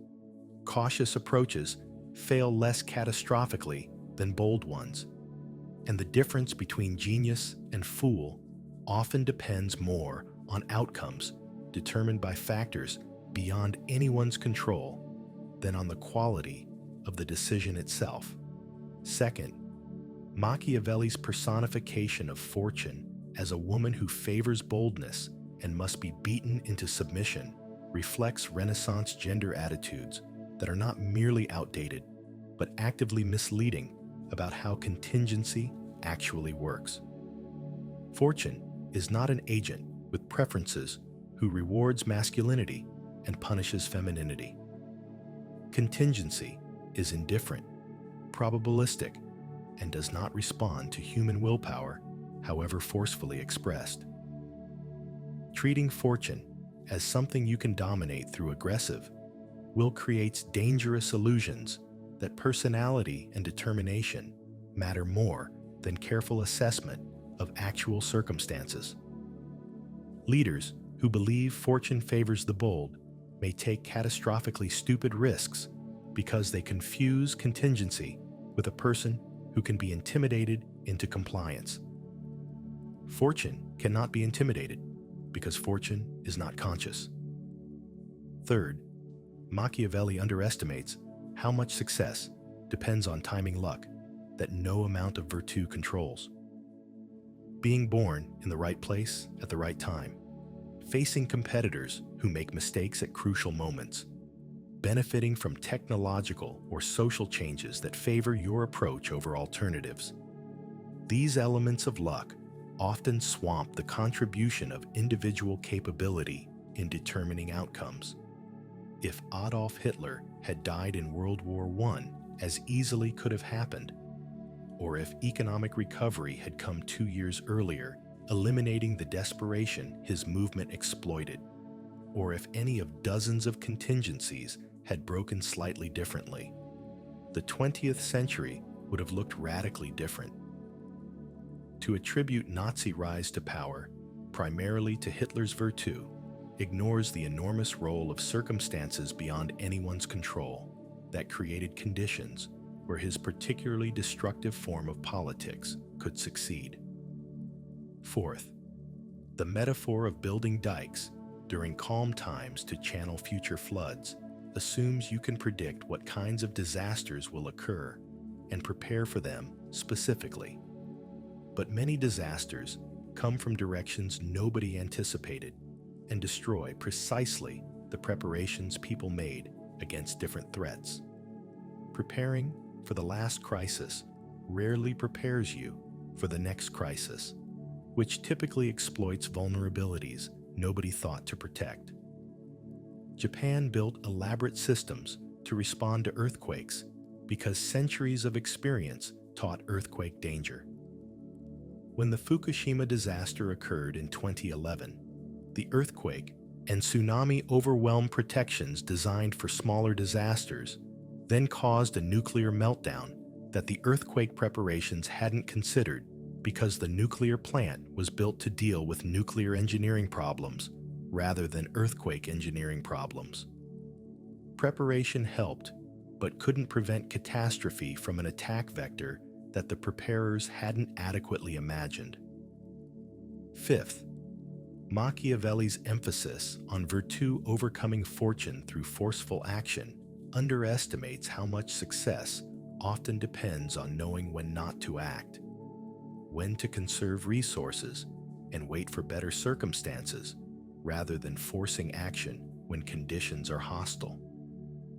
Cautious approaches fail less catastrophically than bold ones. And the difference between genius and fool often depends more on outcomes determined by factors beyond anyone's control than on the quality of the decision itself. Second, Machiavelli's personification of fortune as a woman who favors boldness and must be beaten into submission reflects Renaissance gender attitudes that are not merely outdated, but actively misleading about how contingency actually works. Fortune is not an agent with preferences who rewards masculinity and punishes femininity. Contingency is indifferent, probabilistic, and does not respond to human willpower, however forcefully expressed. Treating fortune as something you can dominate through aggressive will create dangerous illusions that personality and determination matter more than careful assessment of actual circumstances. Leaders who believe fortune favors the bold may take catastrophically stupid risks because they confuse contingency with a person who can be intimidated into compliance. Fortune cannot be intimidated because fortune is not conscious. Third, Machiavelli underestimates how much success depends on timing luck that no amount of virtue controls. Being born in the right place at the right time, facing competitors who make mistakes at crucial moments, benefiting from technological or social changes that favor your approach over alternatives. These elements of luck often swamp the contribution of individual capability in determining outcomes. If Adolf Hitler had died in World War I as easily could have happened, or if economic recovery had come 2 years earlier, eliminating the desperation his movement exploited, or if any of dozens of contingencies had broken slightly differently, the 20th century would have looked radically different. To attribute Nazi rise to power primarily to Hitler's virtue ignores the enormous role of circumstances beyond anyone's control that created conditions where his particularly destructive form of politics could succeed. Fourth, the metaphor of building dikes during calm times to channel future floods assumes you can predict what kinds of disasters will occur and prepare for them specifically. But many disasters come from directions nobody anticipated and destroy precisely the preparations people made against different threats. Preparing for the last crisis rarely prepares you for the next crisis, which typically exploits vulnerabilities nobody thought to protect. Japan built elaborate systems to respond to earthquakes because centuries of experience taught earthquake danger. When the Fukushima disaster occurred in 2011, the earthquake and tsunami overwhelmed protections designed for smaller disasters then caused a nuclear meltdown that the earthquake preparations hadn't considered because the nuclear plant was built to deal with nuclear engineering problems rather than earthquake engineering problems. Preparation helped, but couldn't prevent catastrophe from an attack vector that the preparers hadn't adequately imagined. Fifth, Machiavelli's emphasis on virtue overcoming fortune through forceful action underestimates how much success often depends on knowing when not to act, when to conserve resources and wait for better circumstances rather than forcing action when conditions are hostile.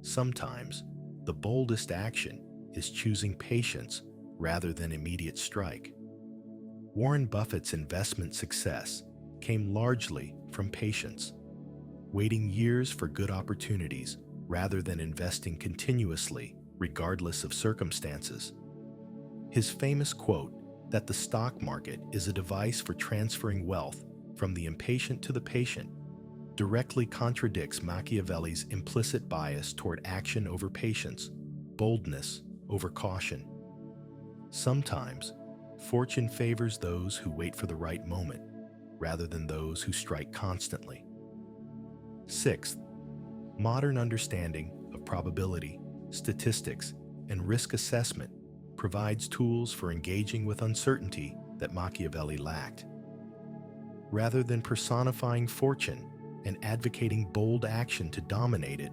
Sometimes, the boldest action is choosing patience rather than immediate strike. Warren Buffett's investment success came largely from patience, waiting years for good opportunities rather than investing continuously regardless of circumstances. His famous quote that the stock market is a device for transferring wealth from the impatient to the patient directly contradicts Machiavelli's implicit bias toward action over patience, boldness over caution. Sometimes, fortune favors those who wait for the right moment rather than those who strike constantly. Sixth, modern understanding of probability, statistics, and risk assessment provides tools for engaging with uncertainty that Machiavelli lacked. Rather than personifying fortune and advocating bold action to dominate it,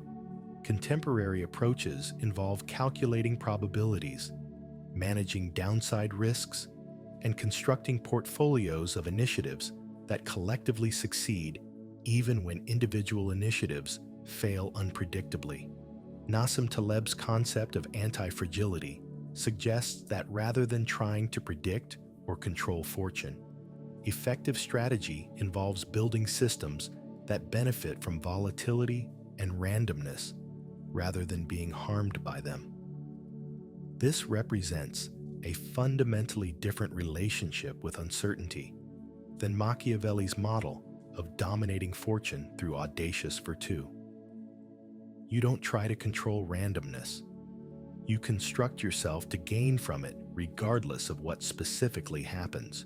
contemporary approaches involve calculating probabilities, managing downside risks, and constructing portfolios of initiatives that collectively succeed even when individual initiatives fail unpredictably. Nassim Taleb's concept of anti-fragility suggests that rather than trying to predict or control fortune, effective strategy involves building systems that benefit from volatility and randomness rather than being harmed by them. This represents a fundamentally different relationship with uncertainty than Machiavelli's model of dominating fortune through audacious virtue. You don't try to control randomness. You construct yourself to gain from it regardless of what specifically happens.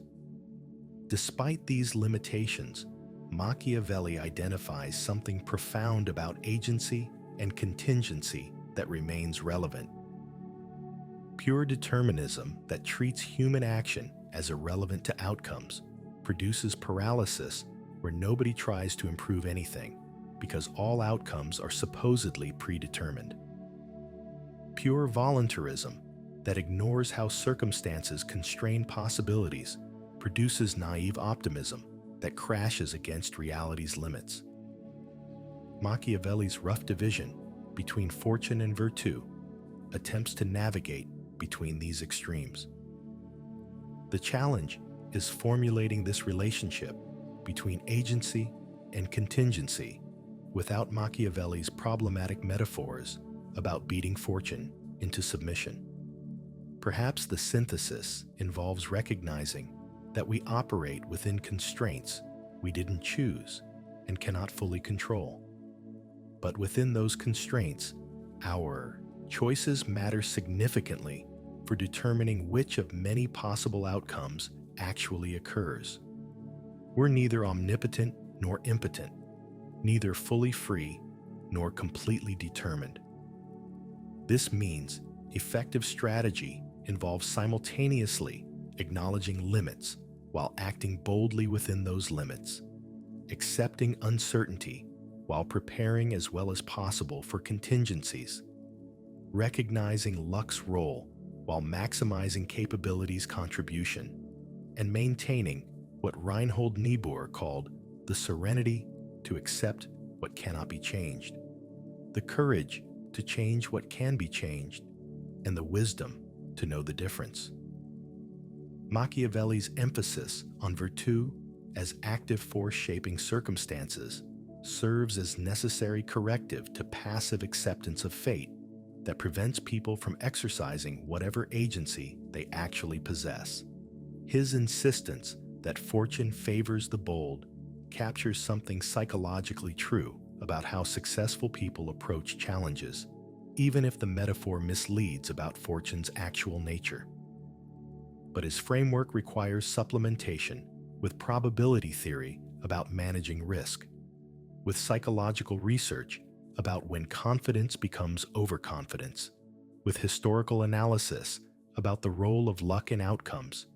Despite these limitations, Machiavelli identifies something profound about agency and contingency that remains relevant. Pure determinism that treats human action as irrelevant to outcomes produces paralysis where nobody tries to improve anything because all outcomes are supposedly predetermined. Pure voluntarism that ignores how circumstances constrain possibilities produces naive optimism that crashes against reality's limits. Machiavelli's rough division between fortune and virtue attempts to navigate between these extremes. The challenge is formulating this relationship between agency and contingency without Machiavelli's problematic metaphors about beating fortune into submission. Perhaps the synthesis involves recognizing that we operate within constraints we didn't choose and cannot fully control. But within those constraints, our choices matter significantly for determining which of many possible outcomes actually occurs. We're neither omnipotent nor impotent, neither fully free nor completely determined. This means effective strategy involves simultaneously acknowledging limits while acting boldly within those limits, accepting uncertainty while preparing as well as possible for contingencies, recognizing luck's role while maximizing capability's contribution, and maintaining what Reinhold Niebuhr called the serenity to accept what cannot be changed, the courage to change what can be changed, and the wisdom to know the difference. Machiavelli's emphasis on virtue as active force shaping circumstances serves as necessary corrective to passive acceptance of fate that prevents people from exercising whatever agency they actually possess. His insistence that fortune favors the bold captures something psychologically true about how successful people approach challenges, even if the metaphor misleads about fortune's actual nature. But his framework requires supplementation with probability theory about managing risk, with psychological research about when confidence becomes overconfidence, with historical analysis about the role of luck in outcomes,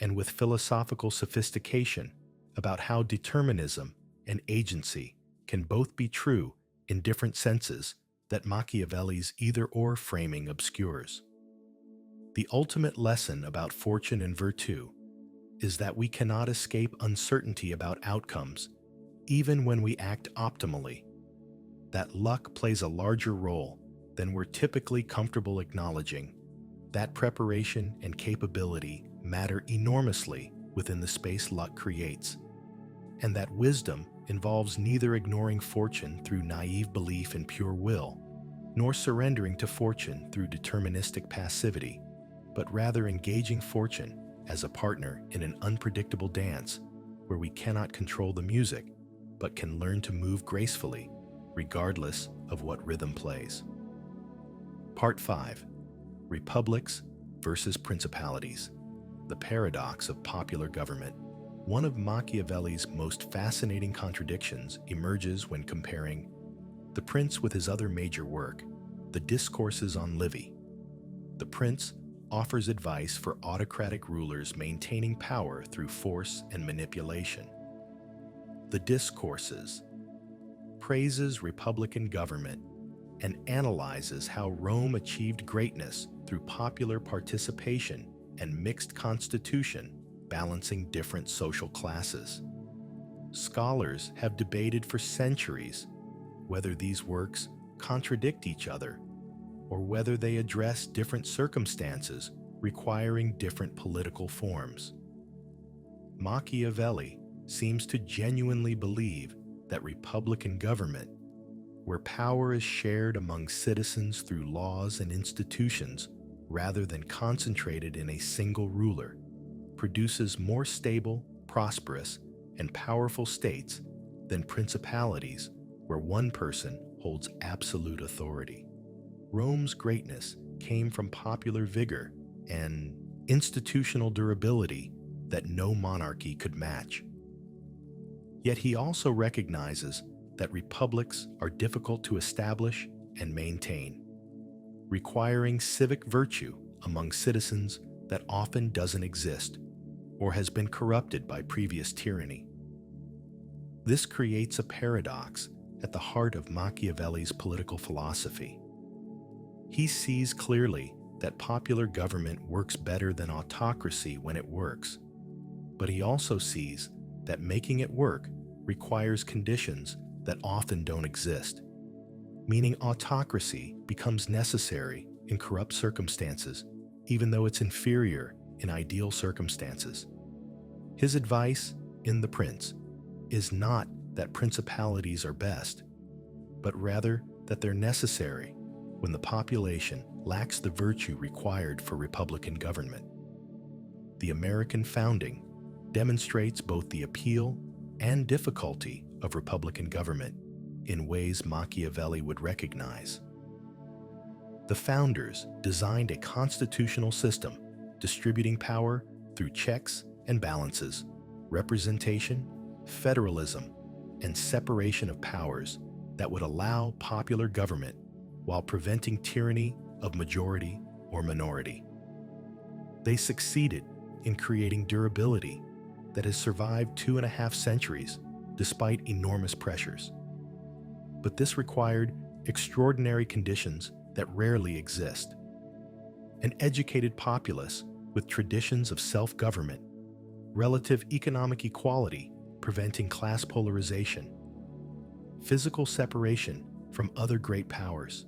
and with philosophical sophistication about how determinism and agency can both be true in different senses that Machiavelli's either-or framing obscures. The ultimate lesson about fortune and virtue is that we cannot escape uncertainty about outcomes, even when we act optimally. That luck plays a larger role than we're typically comfortable acknowledging, that preparation and capability matter enormously within the space luck creates, and that wisdom involves neither ignoring fortune through naive belief in pure will, nor surrendering to fortune through deterministic passivity, but rather engaging fortune as a partner in an unpredictable dance where we cannot control the music, but can learn to move gracefully, regardless of what rhythm plays. Part 5. Republics versus Principalities. The Paradox of Popular Government. One of Machiavelli's most fascinating contradictions emerges when comparing The Prince with his other major work, The Discourses on Livy. The Prince offers advice for autocratic rulers maintaining power through force and manipulation. The Discourses praises republican government and analyzes how Rome achieved greatness through popular participation and mixed constitution, balancing different social classes. Scholars have debated for centuries whether these works contradict each other or whether they address different circumstances requiring different political forms. Machiavelli seems to genuinely believe that republican government, where power is shared among citizens through laws and institutions rather than concentrated in a single ruler, produces more stable, prosperous, and powerful states than principalities where one person holds absolute authority. Rome's greatness came from popular vigor and institutional durability that no monarchy could match. Yet he also recognizes that republics are difficult to establish and maintain, requiring civic virtue among citizens that often doesn't exist or has been corrupted by previous tyranny. This creates a paradox at the heart of Machiavelli's political philosophy. He sees clearly that popular government works better than autocracy when it works, but he also sees that making it work requires conditions that often don't exist, meaning autocracy becomes necessary in corrupt circumstances, even though it's inferior in ideal circumstances. His advice in The Prince is not that principalities are best, but rather that they're necessary when the population lacks the virtue required for republican government. The American founding demonstrates both the appeal and difficulty of republican government in ways Machiavelli would recognize. The founders designed a constitutional system distributing power through checks and balances, representation, federalism, and separation of powers that would allow popular government while preventing tyranny of majority or minority. They succeeded in creating durability that has survived 2.5 centuries despite enormous pressures. But this required extraordinary conditions that rarely exist. An educated populace with traditions of self-government, relative economic equality preventing class polarization, physical separation from other great powers,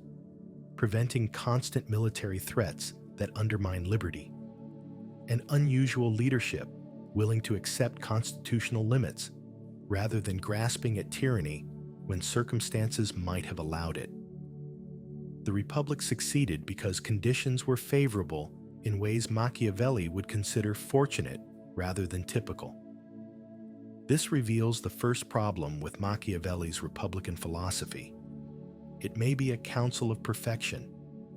preventing constant military threats that undermine liberty, and unusual leadership willing to accept constitutional limits rather than grasping at tyranny when circumstances might have allowed it. The Republic succeeded because conditions were favorable in ways Machiavelli would consider fortunate rather than typical. This reveals the first problem with Machiavelli's Republican philosophy. It may be a counsel of perfection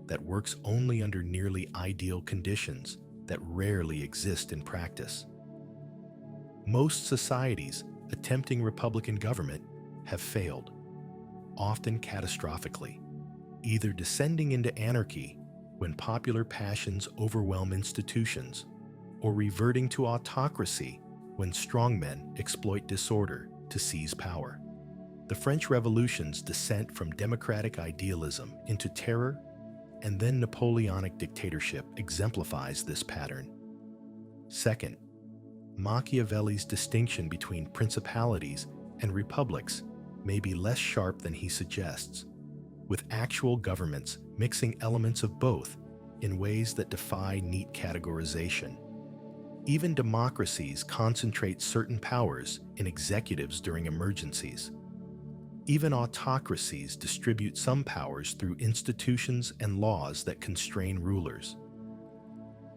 that works only under nearly ideal conditions that rarely exist in practice. Most societies attempting Republican government have failed, often catastrophically, either descending into anarchy when popular passions overwhelm institutions, or reverting to autocracy when strongmen exploit disorder to seize power. The French Revolution's descent from democratic idealism into terror and then Napoleonic dictatorship exemplifies this pattern. Second, Machiavelli's distinction between principalities and republics may be less sharp than he suggests, with actual governments mixing elements of both in ways that defy neat categorization. Even democracies concentrate certain powers in executives during emergencies. Even autocracies distribute some powers through institutions and laws that constrain rulers.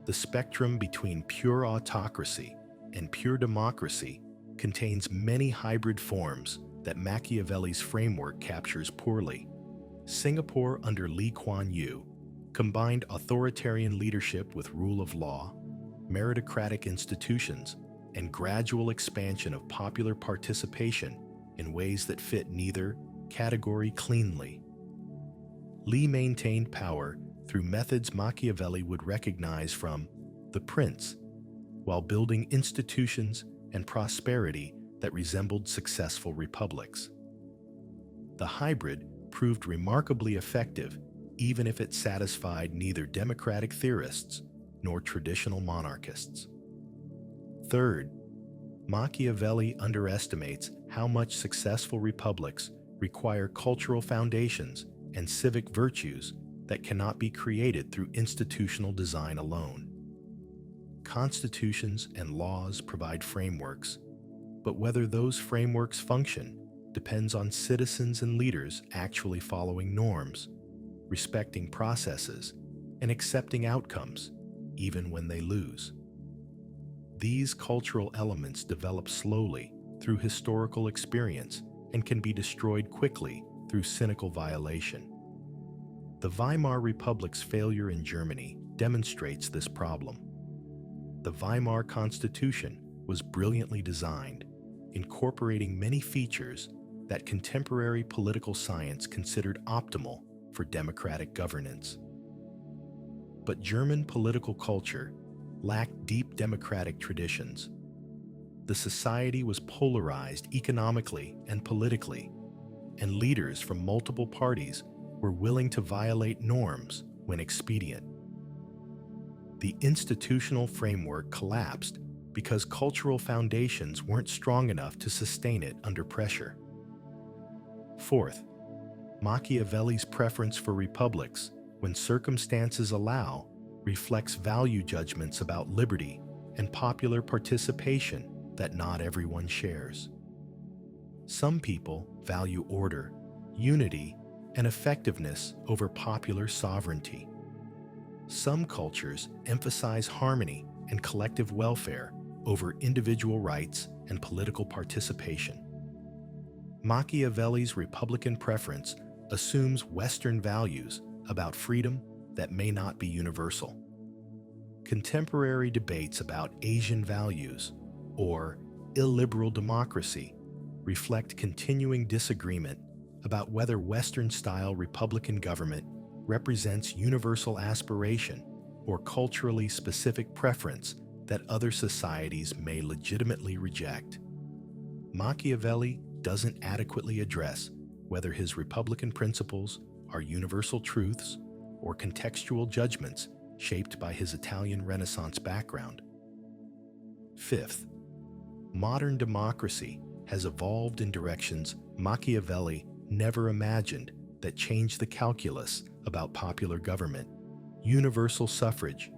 The spectrum between pure autocracy and pure democracy contains many hybrid forms that Machiavelli's framework captures poorly. Singapore under Lee Kuan Yew combined authoritarian leadership with rule of law, meritocratic institutions, and gradual expansion of popular participation in ways that fit neither category cleanly. Lee maintained power through methods Machiavelli would recognize from the prince, while building institutions and prosperity that resembled successful republics. The hybrid proved remarkably effective even if it satisfied neither democratic theorists nor traditional monarchists. Third, Machiavelli underestimates how much successful republics require cultural foundations and civic virtues that cannot be created through institutional design alone. Constitutions and laws provide frameworks, but whether those frameworks function depends on citizens and leaders actually following norms, respecting processes, and accepting outcomes, even when they lose. These cultural elements develop slowly through historical experience and can be destroyed quickly through cynical violation. The Weimar Republic's failure in Germany demonstrates this problem. The Weimar Constitution was brilliantly designed, incorporating many features that contemporary political science considered optimal for democratic governance. But German political culture lacked deep democratic traditions. The society was polarized economically and politically, and leaders from multiple parties were willing to violate norms when expedient. The institutional framework collapsed because cultural foundations weren't strong enough to sustain it under pressure. Fourth, Machiavelli's preference for republics, when circumstances allow, reflects value judgments about liberty and popular participation that not everyone shares. Some people value order, unity, and effectiveness over popular sovereignty. Some cultures emphasize harmony and collective welfare over individual rights and political participation. Machiavelli's Republican preference assumes Western values about freedom that may not be universal. Contemporary debates about Asian values or illiberal democracy reflect continuing disagreement about whether Western-style Republican government represents universal aspiration or culturally specific preference that other societies may legitimately reject. Machiavelli doesn't adequately address whether his Republican principles are universal truths or contextual judgments shaped by his Italian Renaissance background. Fifth, modern democracy has evolved in directions Machiavelli never imagined that changed the calculus about popular government. Universal suffrage,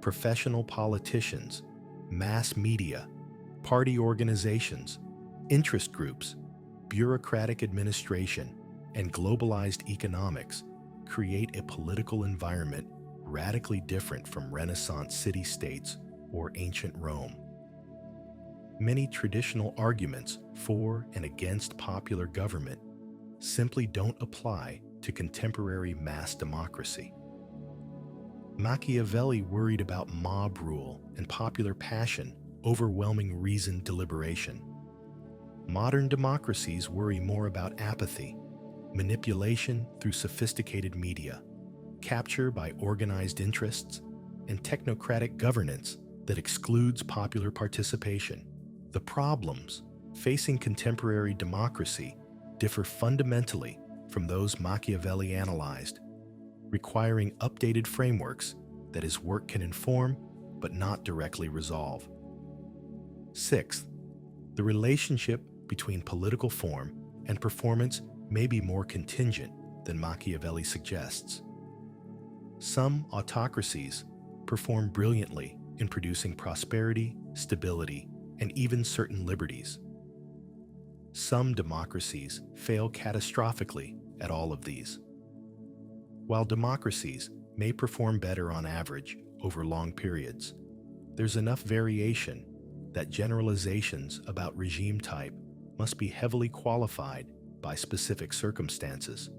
professional politicians, mass media, party organizations, interest groups, bureaucratic administration, and globalized economics create a political environment radically different from Renaissance city-states or ancient Rome. Many traditional arguments for and against popular government simply don't apply to contemporary mass democracy. Machiavelli worried about mob rule and popular passion overwhelming reasoned deliberation. Modern democracies worry more about apathy, manipulation through sophisticated media, capture by organized interests, and technocratic governance that excludes popular participation. The problems facing contemporary democracy differ fundamentally from those Machiavelli analyzed, requiring updated frameworks that his work can inform but not directly resolve. Sixth, the relationship between political form and performance may be more contingent than Machiavelli suggests. Some autocracies perform brilliantly in producing prosperity, stability, and even certain liberties. Some democracies fail catastrophically at all of these. While democracies may perform better on average over long periods, there's enough variation that generalizations about regime type must be heavily qualified by specific circumstances.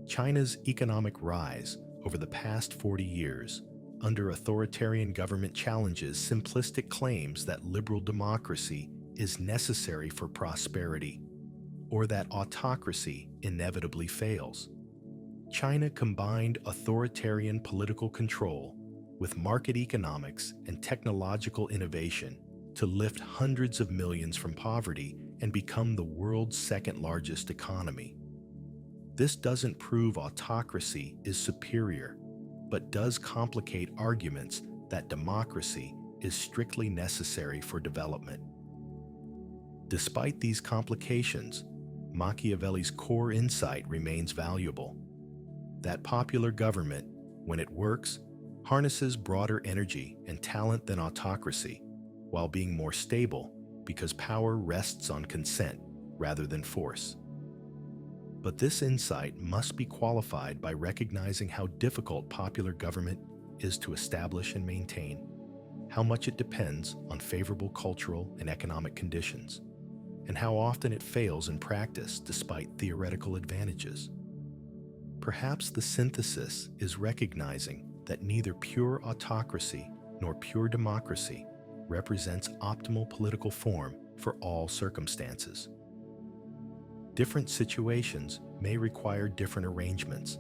China's economic rise over the past 40 years under authoritarian government challenges simplistic claims that liberal democracy is necessary for prosperity, or that autocracy inevitably fails. China combined authoritarian political control with market economics and technological innovation to lift hundreds of millions from poverty and become the world's second-largest economy. This doesn't prove autocracy is superior, but does complicate arguments that democracy is strictly necessary for development. Despite these complications, Machiavelli's core insight remains valuable: that popular government, when it works, harnesses broader energy and talent than autocracy, while being more stable because power rests on consent rather than force. But this insight must be qualified by recognizing how difficult popular government is to establish and maintain, how much it depends on favorable cultural and economic conditions, and how often it fails in practice despite theoretical advantages. Perhaps the synthesis is recognizing that neither pure autocracy nor pure democracy represents optimal political form for all circumstances. Different situations may require different arrangements,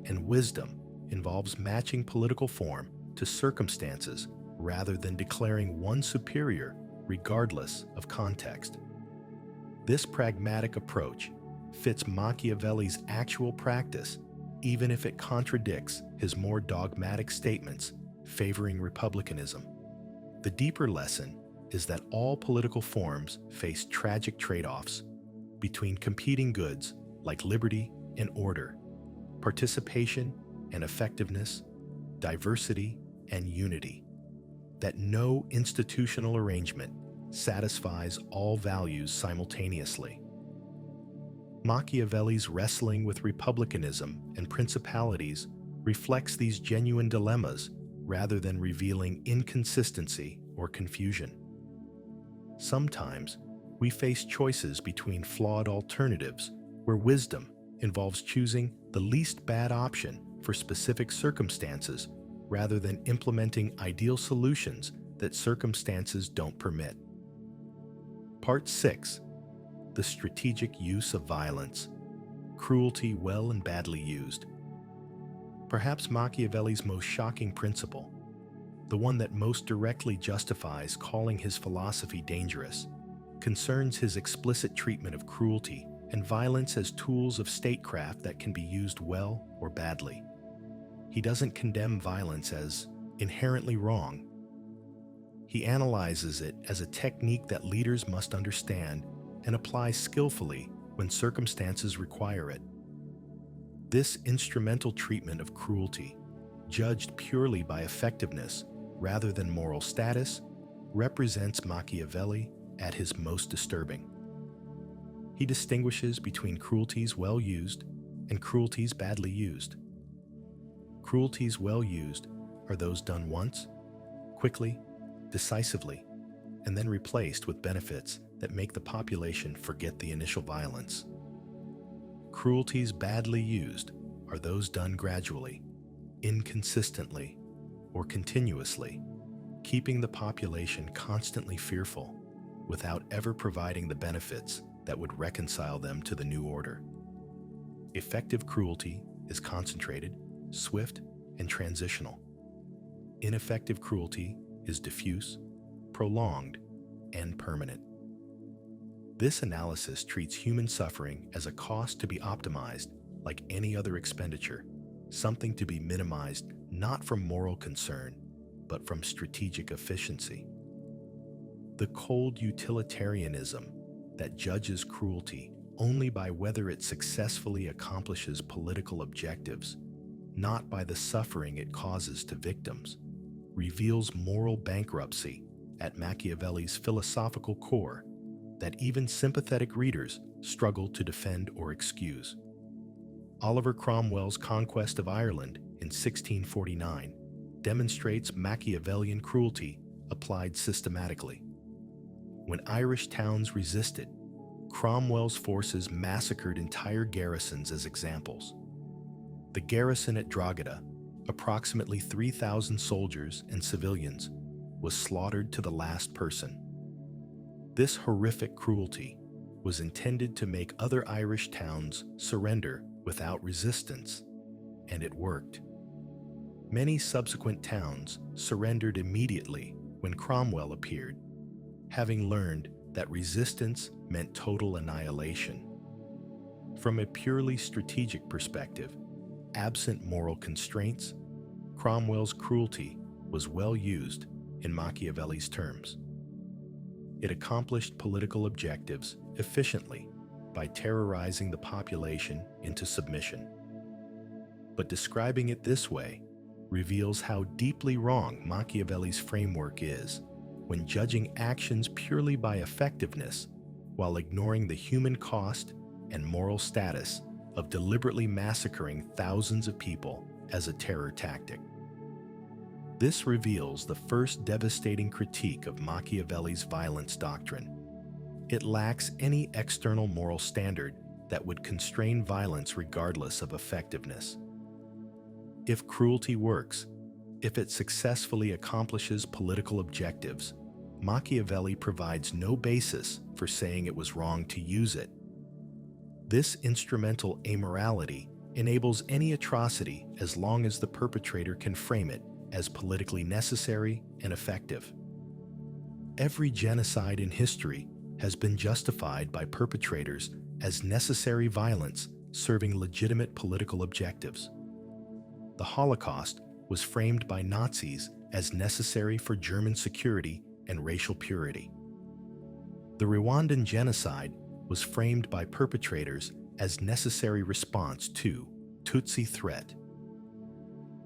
and wisdom involves matching political form to circumstances rather than declaring one superior regardless of context. This pragmatic approach fits Machiavelli's actual practice, even if it contradicts his more dogmatic statements favoring republicanism. The deeper lesson is that all political forms face tragic trade-offs between competing goods like liberty and order, participation and effectiveness, diversity and unity, that no institutional arrangement satisfies all values simultaneously. Machiavelli's wrestling with republicanism and principalities reflects these genuine dilemmas rather than revealing inconsistency or confusion. Sometimes we face choices between flawed alternatives where wisdom involves choosing the least bad option for specific circumstances rather than implementing ideal solutions that circumstances don't permit. Part 6. The strategic use of violence. Cruelty well and badly used. Perhaps Machiavelli's most shocking principle, the one that most directly justifies calling his philosophy dangerous, concerns his explicit treatment of cruelty and violence as tools of statecraft that can be used well or badly. He doesn't condemn violence as inherently wrong. He analyzes it as a technique that leaders must understand and apply skillfully when circumstances require it. This instrumental treatment of cruelty, judged purely by effectiveness rather than moral status, represents Machiavelli at his most disturbing. He distinguishes between cruelties well used and cruelties badly used. Cruelties well used are those done once, quickly, decisively, and then replaced with benefits that make the population forget the initial violence. Cruelties badly used are those done gradually, inconsistently, or continuously, keeping the population constantly fearful without ever providing the benefits that would reconcile them to the new order. Effective cruelty is concentrated, swift, and transitional. Ineffective cruelty is diffuse, prolonged, and permanent. This analysis treats human suffering as a cost to be optimized like any other expenditure, something to be minimized not from moral concern, but from strategic efficiency. The cold utilitarianism that judges cruelty only by whether it successfully accomplishes political objectives, not by the suffering it causes to victims, reveals moral bankruptcy at Machiavelli's philosophical core that even sympathetic readers struggle to defend or excuse. Oliver Cromwell's conquest of Ireland in 1649 demonstrates Machiavellian cruelty applied systematically. When Irish towns resisted, Cromwell's forces massacred entire garrisons as examples. The garrison at Drogheda, approximately 3,000 soldiers and civilians, was slaughtered to the last person. This horrific cruelty was intended to make other Irish towns surrender without resistance, and it worked. Many subsequent towns surrendered immediately when Cromwell appeared, having learned that resistance meant total annihilation. From a purely strategic perspective, absent moral constraints, Cromwell's cruelty was well used in Machiavelli's terms. It accomplished political objectives efficiently by terrorizing the population into submission. But describing it this way reveals how deeply wrong Machiavelli's framework is when judging actions purely by effectiveness while ignoring the human cost and moral status of deliberately massacring thousands of people as a terror tactic. This reveals the first devastating critique of Machiavelli's violence doctrine. It lacks any external moral standard that would constrain violence regardless of effectiveness. If cruelty works, if it successfully accomplishes political objectives, Machiavelli provides no basis for saying it was wrong to use it. This instrumental amorality enables any atrocity as long as the perpetrator can frame it as politically necessary and effective. Every genocide in history has been justified by perpetrators as necessary violence serving legitimate political objectives. The Holocaust was framed by Nazis as necessary for German security and racial purity. The Rwandan genocide was framed by perpetrators as necessary response to Tutsi threat.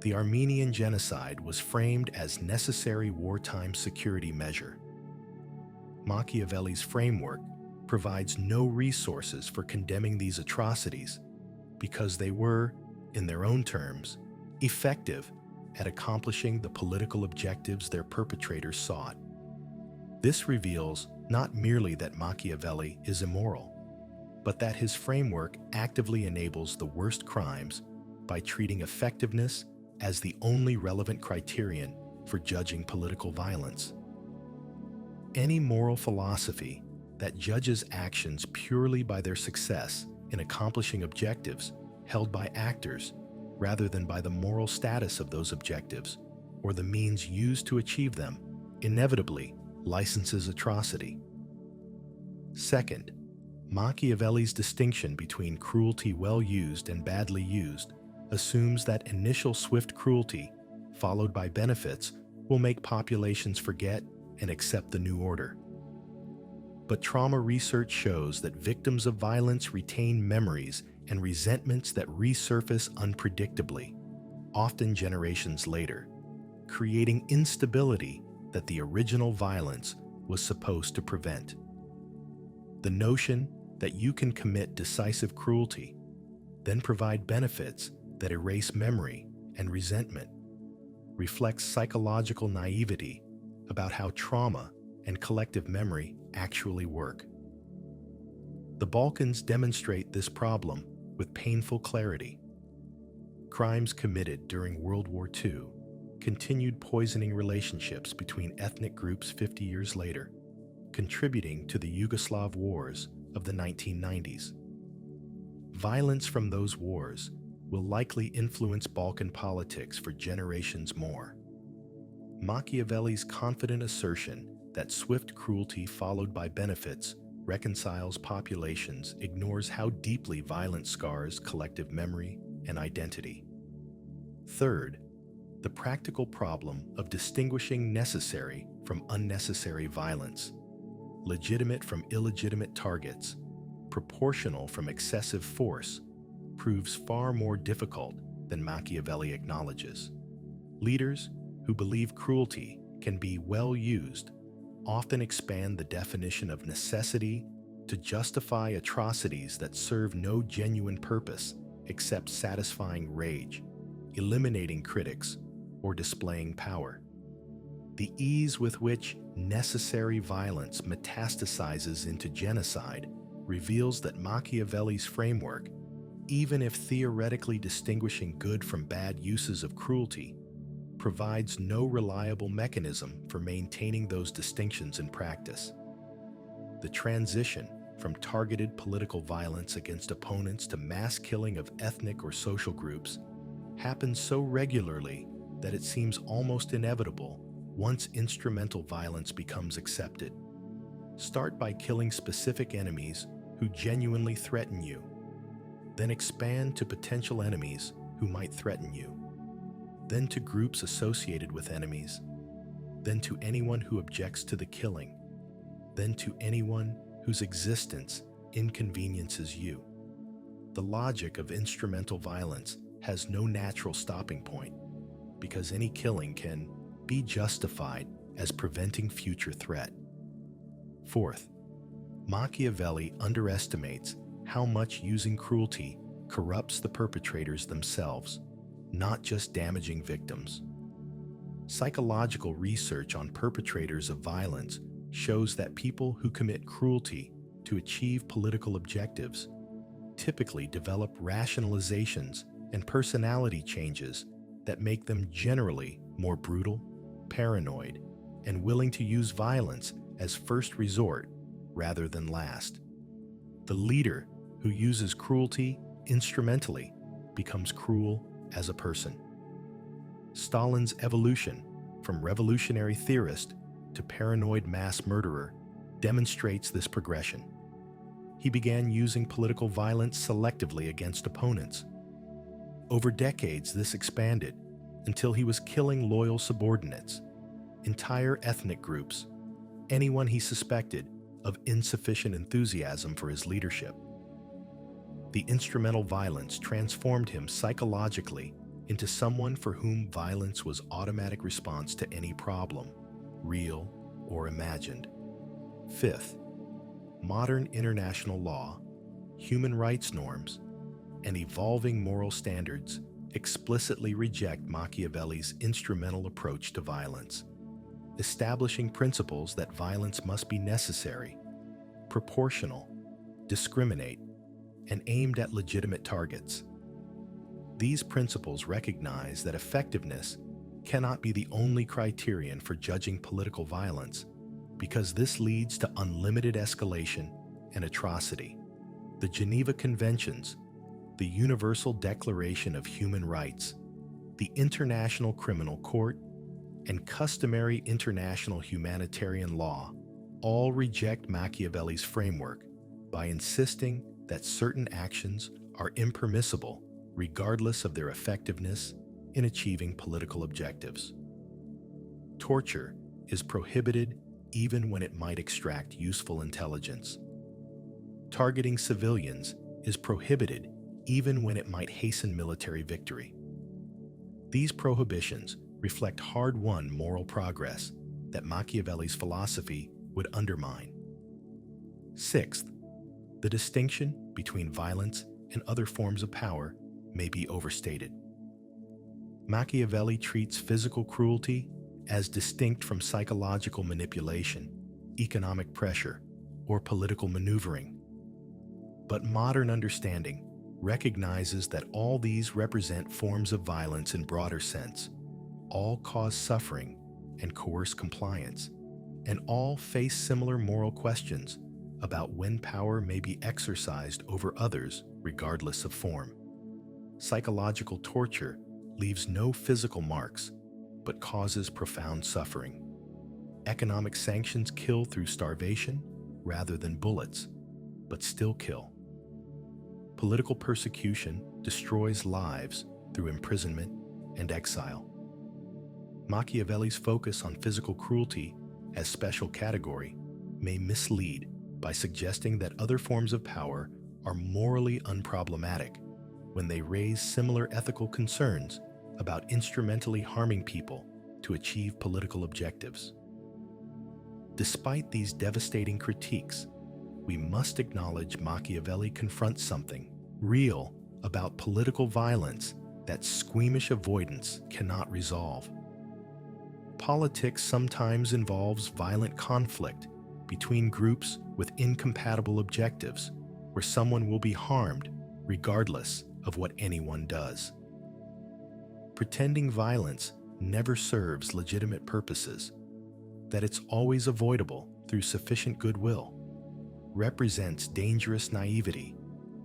The Armenian genocide was framed as necessary wartime security measure. Machiavelli's framework provides no resources for condemning these atrocities because they were, in their own terms, effective at accomplishing the political objectives their perpetrators sought. This reveals not merely that Machiavelli is immoral, but that his framework actively enables the worst crimes by treating effectiveness as the only relevant criterion for judging political violence. Any moral philosophy that judges actions purely by their success in accomplishing objectives held by actors rather than by the moral status of those objectives or the means used to achieve them inevitably licenses atrocity. Second, Machiavelli's distinction between cruelty well used and badly used assumes that initial swift cruelty, followed by benefits, will make populations forget and accept the new order. But trauma research shows that victims of violence retain memories and resentments that resurface unpredictably, often generations later, creating instability that the original violence was supposed to prevent. The notion that you can commit decisive cruelty, then provide benefits that erase memory and resentment, reflects psychological naivety about how trauma and collective memory actually work. The Balkans demonstrate this problem with painful clarity. Crimes committed during World War II continued poisoning relationships between ethnic groups 50 years later, contributing to the Yugoslav wars of the 1990s. Violence from those wars will likely influence Balkan politics for generations more. Machiavelli's confident assertion that swift cruelty followed by benefits reconciles populations ignores how deeply violence scars collective memory and identity. Third, the practical problem of distinguishing necessary from unnecessary violence, legitimate from illegitimate targets, proportional from excessive force, proves far more difficult than Machiavelli acknowledges. Leaders who believe cruelty can be well used often expand the definition of necessity to justify atrocities that serve no genuine purpose except satisfying rage, eliminating critics, or displaying power. The ease with which necessary violence metastasizes into genocide reveals that Machiavelli's framework, even if theoretically distinguishing good from bad uses of cruelty, provides no reliable mechanism for maintaining those distinctions in practice. The transition from targeted political violence against opponents to mass killing of ethnic or social groups happens so regularly that it seems almost inevitable once instrumental violence becomes accepted. Start by killing specific enemies who genuinely threaten you, then expand to potential enemies who might threaten you, then to groups associated with enemies, then to anyone who objects to the killing, then to anyone whose existence inconveniences you. The logic of instrumental violence has no natural stopping point, because any killing can be justified as preventing future threat. Fourth, Machiavelli underestimates how much using cruelty corrupts the perpetrators themselves, not just damaging victims. Psychological research on perpetrators of violence shows that people who commit cruelty to achieve political objectives typically develop rationalizations and personality changes that make them generally more brutal, paranoid, and willing to use violence as first resort rather than last. The leader who uses cruelty instrumentally becomes cruel as a person. Stalin's evolution from revolutionary theorist to paranoid mass murderer demonstrates this progression. He began using political violence selectively against opponents. Over decades, this expanded until he was killing loyal subordinates, entire ethnic groups, anyone he suspected of insufficient enthusiasm for his leadership. The instrumental violence transformed him psychologically into someone for whom violence was automatic response to any problem, real or imagined. Fifth, modern international law, human rights norms, and evolving moral standards explicitly reject Machiavelli's instrumental approach to violence, establishing principles that violence must be necessary, proportional, discriminate, and aimed at legitimate targets. These principles recognize that effectiveness cannot be the only criterion for judging political violence, because this leads to unlimited escalation and atrocity. The Geneva Conventions, the Universal Declaration of Human Rights, the International Criminal Court, and customary international humanitarian law all reject Machiavelli's framework by insisting that certain actions are impermissible regardless of their effectiveness in achieving political objectives. Torture is prohibited even when it might extract useful intelligence. Targeting civilians is prohibited even when it might hasten military victory. These prohibitions reflect hard-won moral progress that Machiavelli's philosophy would undermine. Sixth, the distinction between violence and other forms of power may be overstated. Machiavelli treats physical cruelty as distinct from psychological manipulation, economic pressure, or political maneuvering. But modern understanding recognizes that all these represent forms of violence in broader sense, all cause suffering and coerce compliance, and all face similar moral questions about when power may be exercised over others regardless of form. Psychological torture leaves no physical marks, but causes profound suffering. Economic sanctions kill through starvation rather than bullets, but still kill. Political persecution destroys lives through imprisonment and exile. Machiavelli's focus on physical cruelty as special category may mislead by suggesting that other forms of power are morally unproblematic when they raise similar ethical concerns about instrumentally harming people to achieve political objectives. Despite these devastating critiques, we must acknowledge Machiavelli confronts something real about political violence that squeamish avoidance cannot resolve. Politics sometimes involves violent conflict between groups with incompatible objectives, where someone will be harmed regardless of what anyone does. Pretending violence never serves legitimate purposes, that it's always avoidable through sufficient goodwill, represents dangerous naivety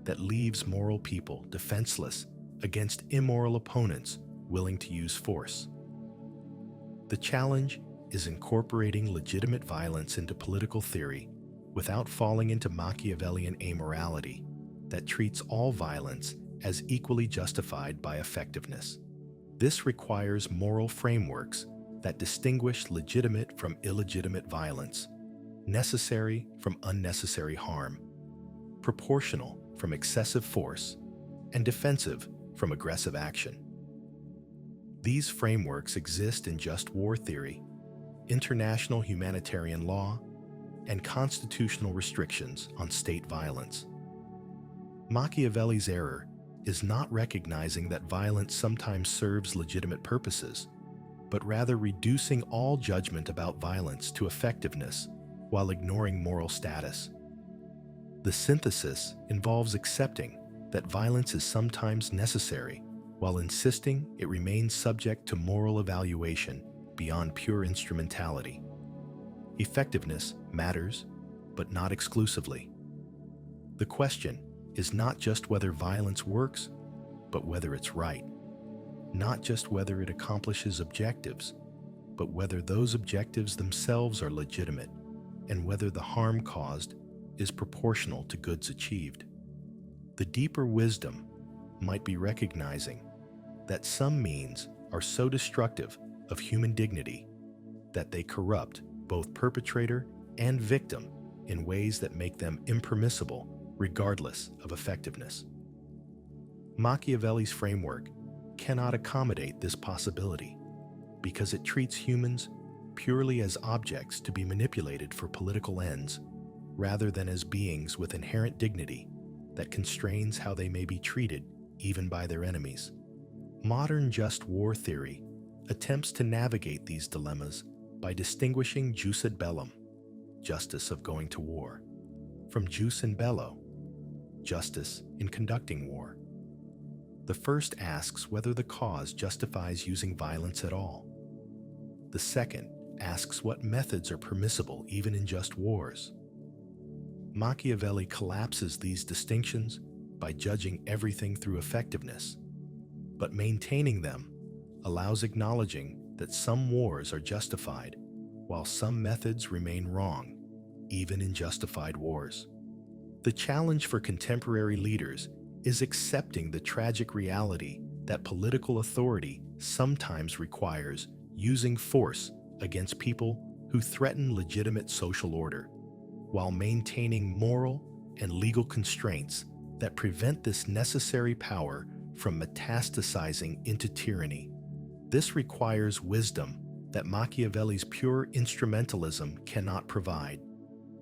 that leaves moral people defenseless against immoral opponents willing to use force. The challenge is incorporating legitimate violence into political theory without falling into Machiavellian amorality that treats all violence as equally justified by effectiveness. This requires moral frameworks that distinguish legitimate from illegitimate violence, necessary from unnecessary harm, proportional from excessive force, and defensive from aggressive action. These frameworks exist in just war theory, international humanitarian law, and constitutional restrictions on state violence. Machiavelli's error is not recognizing that violence sometimes serves legitimate purposes, but rather reducing all judgment about violence to effectiveness while ignoring moral status. The synthesis involves accepting that violence is sometimes necessary while insisting it remains subject to moral evaluation beyond pure instrumentality. Effectiveness matters, but not exclusively. The question is not just whether violence works, but whether it's right. Not just whether it accomplishes objectives, but whether those objectives themselves are legitimate, and whether the harm caused is proportional to goods achieved. The deeper wisdom might be recognizing that some means are so destructive of human dignity that they corrupt both perpetrator and victim in ways that make them impermissible regardless of effectiveness. Machiavelli's framework cannot accommodate this possibility because it treats humans purely as objects to be manipulated for political ends rather than as beings with inherent dignity that constrains how they may be treated even by their enemies. Modern just war theory attempts to navigate these dilemmas by distinguishing jus ad bellum, justice of going to war, from jus in bello, justice in conducting war. The first asks whether the cause justifies using violence at all. The second asks what methods are permissible even in just wars. Machiavelli collapses these distinctions by judging everything through effectiveness, but maintaining them allows acknowledging that some wars are justified while some methods remain wrong, even in justified wars. The challenge for contemporary leaders is accepting the tragic reality that political authority sometimes requires using force against people who threaten legitimate social order, while maintaining moral and legal constraints that prevent this necessary power from metastasizing into tyranny. This requires wisdom that Machiavelli's pure instrumentalism cannot provide,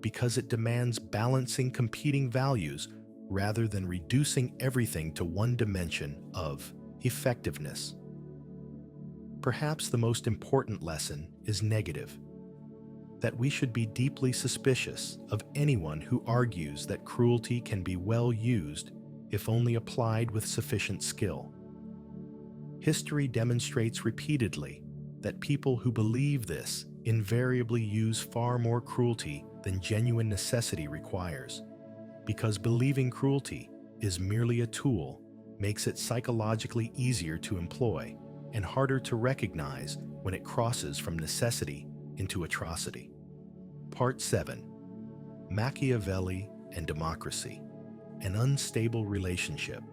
because it demands balancing competing values rather than reducing everything to one dimension of effectiveness. Perhaps the most important lesson is negative, that we should be deeply suspicious of anyone who argues that cruelty can be well used if only applied with sufficient skill. History demonstrates repeatedly that people who believe this invariably use far more cruelty than genuine necessity requires, because believing cruelty is merely a tool makes it psychologically easier to employ and harder to recognize when it crosses from necessity into atrocity. Part 7. Machiavelli and Democracy, an unstable relationship.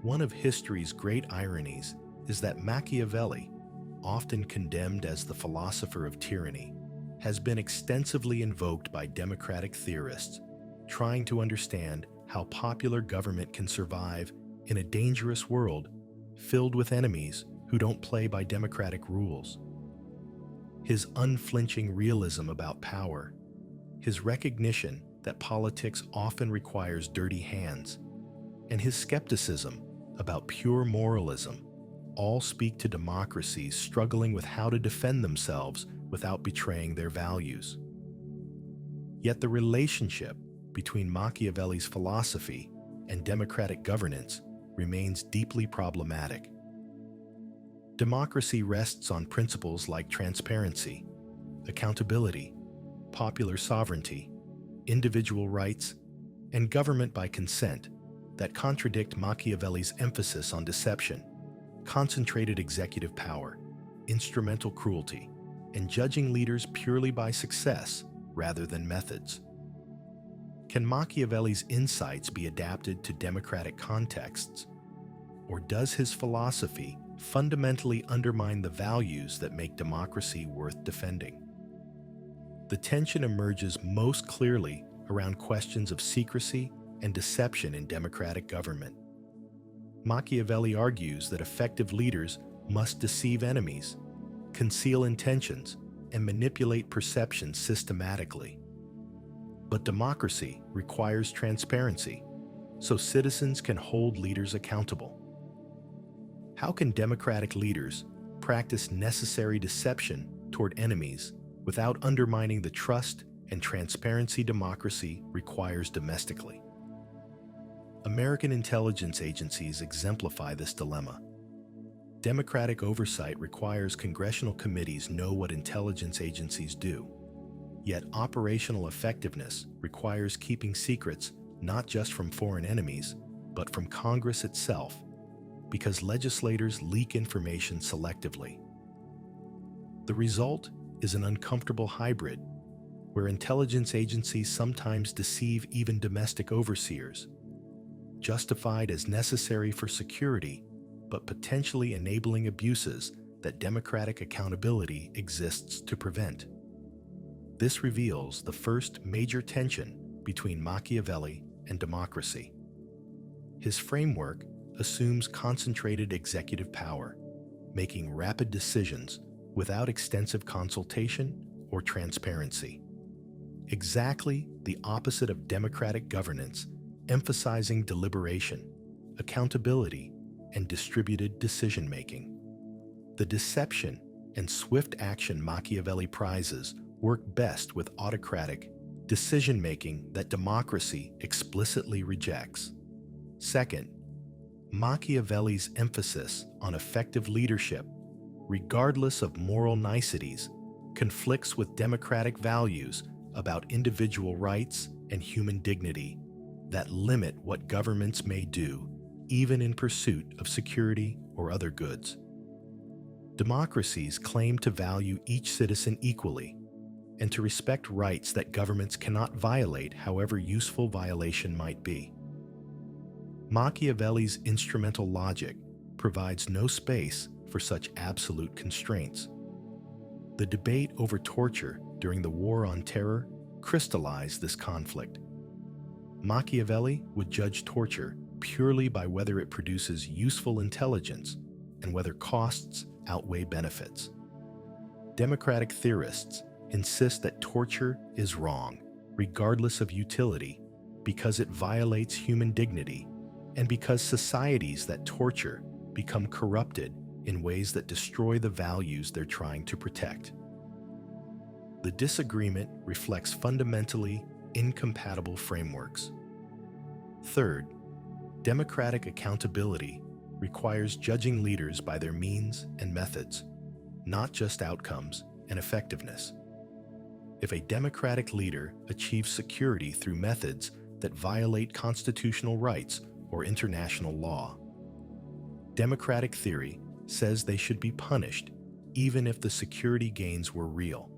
One of history's great ironies is that Machiavelli, often condemned as the philosopher of tyranny, has been extensively invoked by democratic theorists, trying to understand how popular government can survive in a dangerous world filled with enemies who don't play by democratic rules. His unflinching realism about power, his recognition that politics often requires dirty hands, and his skepticism about pure moralism all speak to democracies struggling with how to defend themselves without betraying their values. Yet the relationship between Machiavelli's philosophy and democratic governance remains deeply problematic. Democracy rests on principles like transparency, accountability, popular sovereignty, individual rights, and government by consent that contradict Machiavelli's emphasis on deception, concentrated executive power, instrumental cruelty, and judging leaders purely by success rather than methods. Can Machiavelli's insights be adapted to democratic contexts? Or does his philosophy fundamentally undermine the values that make democracy worth defending? The tension emerges most clearly around questions of secrecy and deception in democratic government. Machiavelli argues that effective leaders must deceive enemies, conceal intentions, and manipulate perceptions systematically. But democracy requires transparency, so citizens can hold leaders accountable. How can democratic leaders practice necessary deception toward enemies without undermining the trust and transparency democracy requires domestically? American intelligence agencies exemplify this dilemma. Democratic oversight requires congressional committees know what intelligence agencies do. Yet operational effectiveness requires keeping secrets not just from foreign enemies, but from Congress itself, because legislators leak information selectively. The result is an uncomfortable hybrid, where intelligence agencies sometimes deceive even domestic overseers, justified as necessary for security, but potentially enabling abuses that democratic accountability exists to prevent. This reveals the first major tension between Machiavelli and democracy. His framework assumes concentrated executive power, making rapid decisions without extensive consultation or transparency. Exactly the opposite of democratic governance, emphasizing deliberation, accountability, and distributed decision-making. The deception and swift action Machiavelli prizes work best with autocratic decision-making that democracy explicitly rejects. Second, Machiavelli's emphasis on effective leadership, regardless of moral niceties, conflicts with democratic values about individual rights and human dignity that limit what governments may do, even in pursuit of security or other goods. Democracies claim to value each citizen equally and to respect rights that governments cannot violate, however useful violation might be. Machiavelli's instrumental logic provides no space for such absolute constraints. The debate over torture during the War on Terror crystallized this conflict. Machiavelli would judge torture purely by whether it produces useful intelligence and whether costs outweigh benefits. Democratic theorists insist that torture is wrong, regardless of utility, because it violates human dignity and because societies that torture become corrupted in ways that destroy the values they're trying to protect. The disagreement reflects fundamentally incompatible frameworks. Third, democratic accountability requires judging leaders by their means and methods, not just outcomes and effectiveness. If a democratic leader achieves security through methods that violate constitutional rights or international law, Democratic theory says they should be punished even if the security gains were real.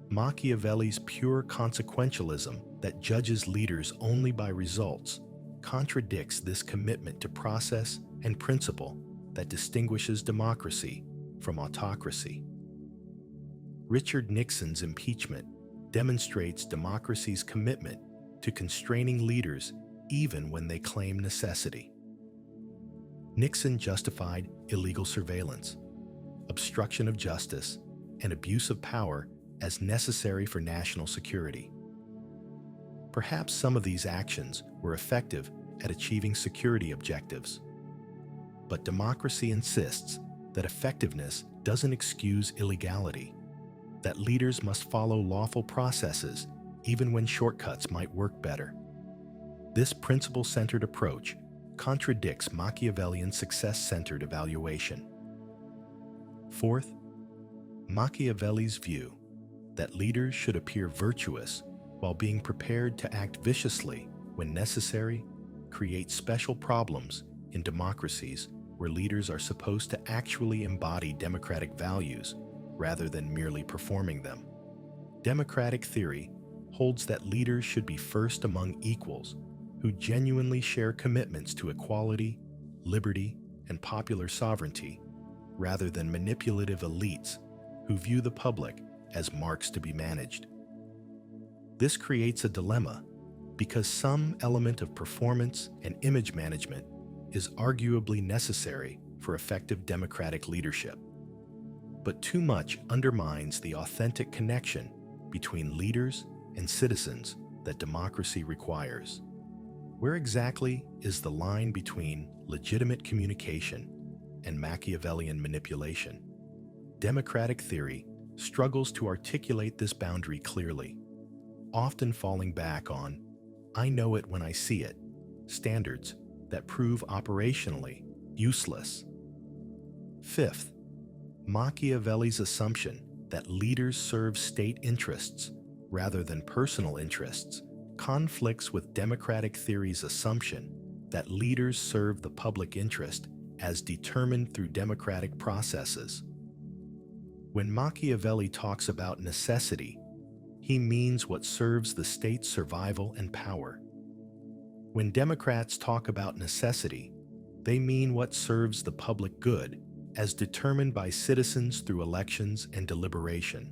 Machiavelli's pure consequentialism that judges leaders only by results contradicts this commitment to process and principle that distinguishes democracy from autocracy. Richard Nixon's impeachment demonstrates democracy's commitment to constraining leaders even when they claim necessity. Nixon justified illegal surveillance, obstruction of justice, and abuse of power as necessary for national security. Perhaps some of these actions were effective at achieving security objectives, but democracy insists that effectiveness doesn't excuse illegality, that leaders must follow lawful processes even when shortcuts might work better. This principle-centered approach contradicts Machiavellian success-centered evaluation. Fourth, Machiavelli's view that leaders should appear virtuous while being prepared to act viciously when necessary creates special problems in democracies where leaders are supposed to actually embody democratic values rather than merely performing them. Democratic theory holds that leaders should be first among equals who genuinely share commitments to equality, liberty, and popular sovereignty, rather than manipulative elites who view the public as marks to be managed. This creates a dilemma because some element of performance and image management is arguably necessary for effective democratic leadership. But too much undermines the authentic connection between leaders and citizens that democracy requires. Where exactly is the line between legitimate communication and Machiavellian manipulation? Democratic theory struggles to articulate this boundary clearly, often falling back on "I know it when I see it" standards that prove operationally useless. Fifth, Machiavelli's assumption that leaders serve state interests rather than personal interests conflicts with democratic theory's assumption that leaders serve the public interest as determined through democratic processes. When Machiavelli talks about necessity, he means what serves the state's survival and power. When Democrats talk about necessity, they mean what serves the public good as determined by citizens through elections and deliberation.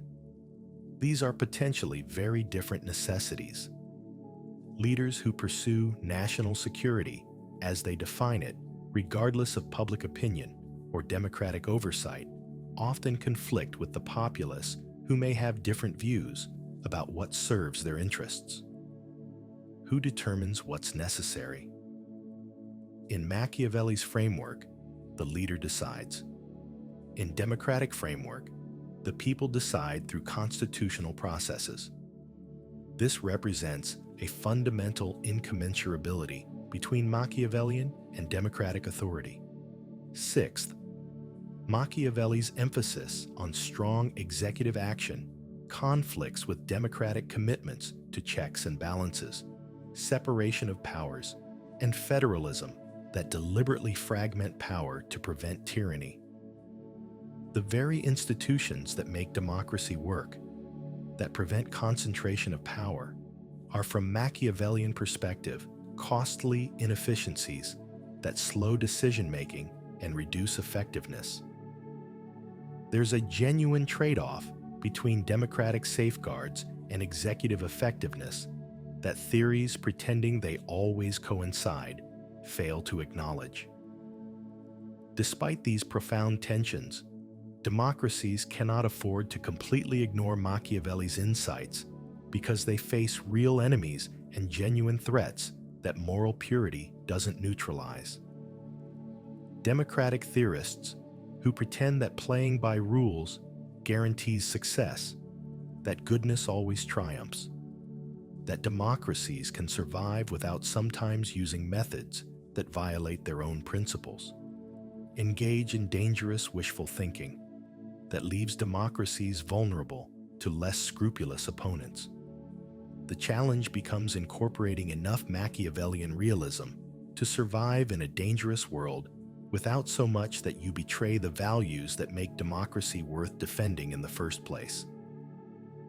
These are potentially very different necessities. Leaders who pursue national security, as they define it, regardless of public opinion or democratic oversight, often conflict with the populace who may have different views about what serves their interests. Who determines what's necessary? In Machiavelli's framework, the leader decides. In democratic framework, the people decide through constitutional processes. This represents a fundamental incommensurability between Machiavellian and democratic authority. Sixth, Machiavelli's emphasis on strong executive action conflicts with democratic commitments to checks and balances, separation of powers, and federalism that deliberately fragment power to prevent tyranny. The very institutions that make democracy work, that prevent concentration of power, are from Machiavellian perspective costly inefficiencies that slow decision-making and reduce effectiveness. There's a genuine trade-off between democratic safeguards and executive effectiveness that theories pretending they always coincide fail to acknowledge. Despite these profound tensions, democracies cannot afford to completely ignore Machiavelli's insights because they face real enemies and genuine threats that moral purity doesn't neutralize. Democratic theorists who pretend that playing by rules guarantees success, that goodness always triumphs, that democracies can survive without sometimes using methods that violate their own principles, engage in dangerous wishful thinking that leaves democracies vulnerable to less scrupulous opponents. The challenge becomes incorporating enough Machiavellian realism to survive in a dangerous world without so much that you betray the values that make democracy worth defending in the first place.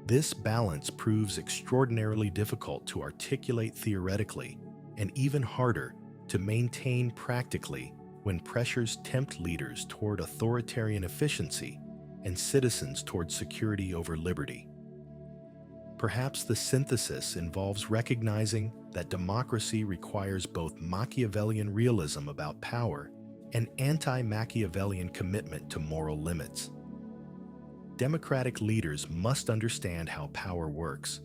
This balance proves extraordinarily difficult to articulate theoretically and even harder to maintain practically when pressures tempt leaders toward authoritarian efficiency and citizens toward security over liberty. Perhaps the synthesis involves recognizing that democracy requires both Machiavellian realism about power and anti-Machiavellian commitment to moral limits. Democratic leaders must understand how power works,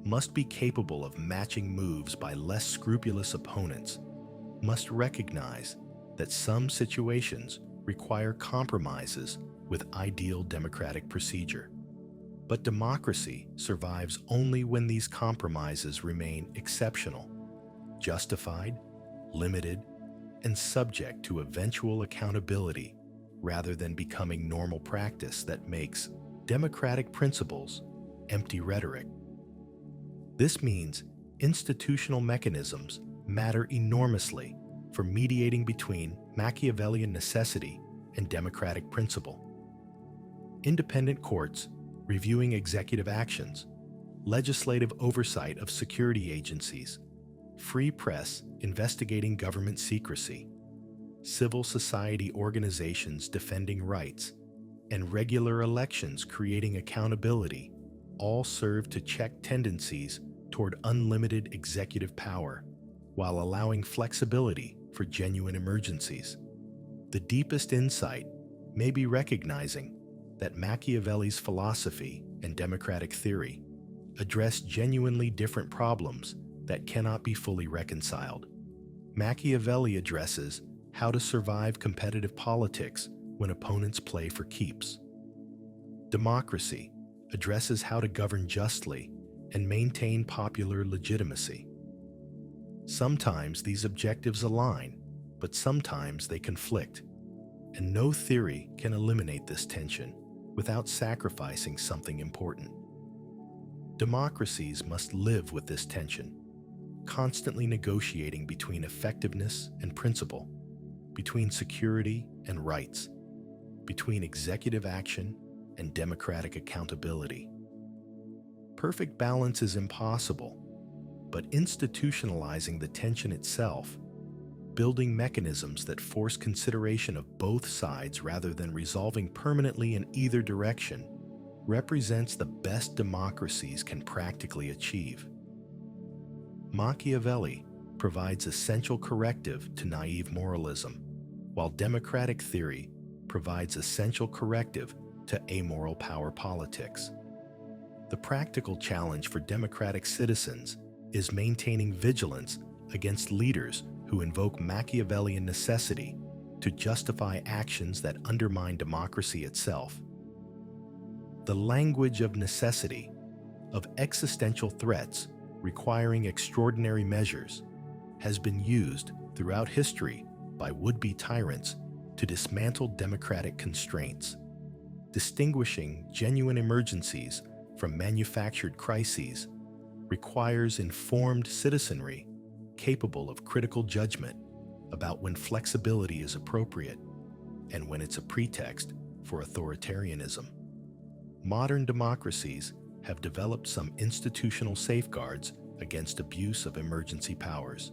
must be capable of matching moves by less scrupulous opponents, must recognize that some situations require compromises with ideal democratic procedure. But democracy survives only when these compromises remain exceptional, justified, limited, and subject to eventual accountability rather than becoming normal practice that makes democratic principles empty rhetoric. This means institutional mechanisms matter enormously for mediating between Machiavellian necessity and democratic principle. Independent courts reviewing executive actions, legislative oversight of security agencies, free press investigating government secrecy, civil society organizations defending rights, and regular elections creating accountability all serve to check tendencies toward unlimited executive power while allowing flexibility for genuine emergencies. The deepest insight may be recognizing that Machiavelli's philosophy and democratic theory address genuinely different problems that cannot be fully reconciled. Machiavelli addresses how to survive competitive politics when opponents play for keeps. Democracy addresses how to govern justly and maintain popular legitimacy. Sometimes these objectives align, but sometimes they conflict, and no theory can eliminate this tension without sacrificing something important. Democracies must live with this tension, constantly negotiating between effectiveness and principle, between security and rights, between executive action and democratic accountability. Perfect balance is impossible, but institutionalizing the tension itself, building mechanisms that force consideration of both sides rather than resolving permanently in either direction, represents the best democracies can practically achieve. Machiavelli provides essential corrective to naive moralism, while democratic theory provides essential corrective to amoral power politics. The practical challenge for democratic citizens is maintaining vigilance against leaders who invoke Machiavellian necessity to justify actions that undermine democracy itself. The language of necessity, of existential threats requiring extraordinary measures, has been used throughout history by would-be tyrants to dismantle democratic constraints. Distinguishing genuine emergencies from manufactured crises requires informed citizenry capable of critical judgment about when flexibility is appropriate and when it's a pretext for authoritarianism. Modern democracies have developed some institutional safeguards against abuse of emergency powers.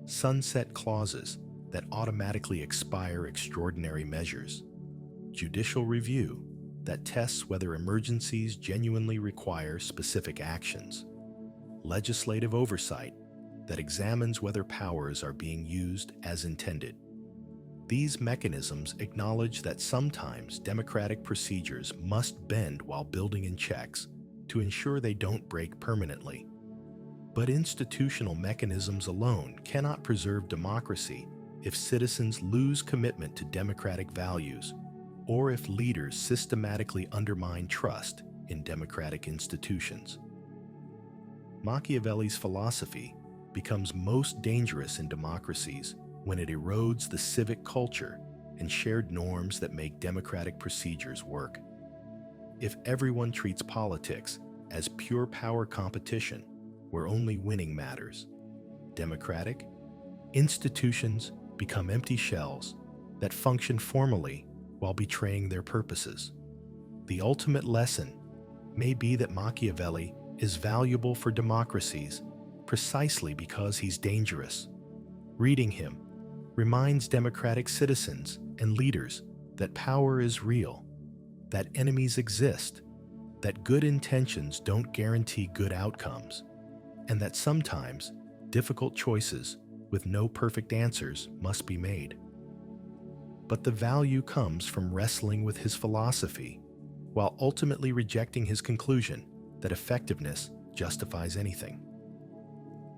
Sunset clauses that automatically expire extraordinary measures. Judicial review that tests whether emergencies genuinely require specific actions. Legislative oversight that examines whether powers are being used as intended. These mechanisms acknowledge that sometimes democratic procedures must bend while building in checks to ensure they don't break permanently. But institutional mechanisms alone cannot preserve democracy if citizens lose commitment to democratic values or if leaders systematically undermine trust in democratic institutions. Machiavelli's philosophy becomes most dangerous in democracies when it erodes the civic culture and shared norms that make democratic procedures work. If everyone treats politics as pure power competition where only winning matters, democratic institutions become empty shells that function formally while betraying their purposes. The ultimate lesson may be that Machiavelli is valuable for democracies precisely because he's dangerous. Reading him reminds democratic citizens and leaders that power is real, that enemies exist, that good intentions don't guarantee good outcomes, and that sometimes difficult choices with no perfect answers must be made. But the value comes from wrestling with his philosophy, while ultimately rejecting his conclusion that effectiveness justifies anything.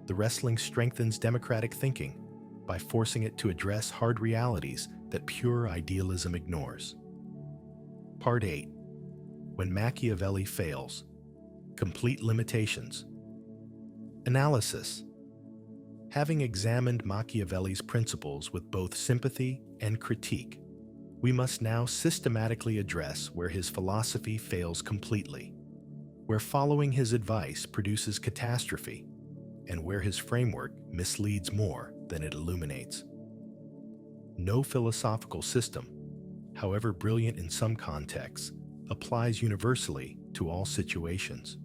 The wrestling strengthens democratic thinking by forcing it to address hard realities that pure idealism ignores. Part 8. When Machiavelli fails. Complete limitations. Analysis. Having examined Machiavelli's principles with both sympathy and critique, we must now systematically address where his philosophy fails completely, where following his advice produces catastrophe, and where his framework misleads more than it illuminates. No philosophical system, however brilliant in some contexts, applies universally to all situations.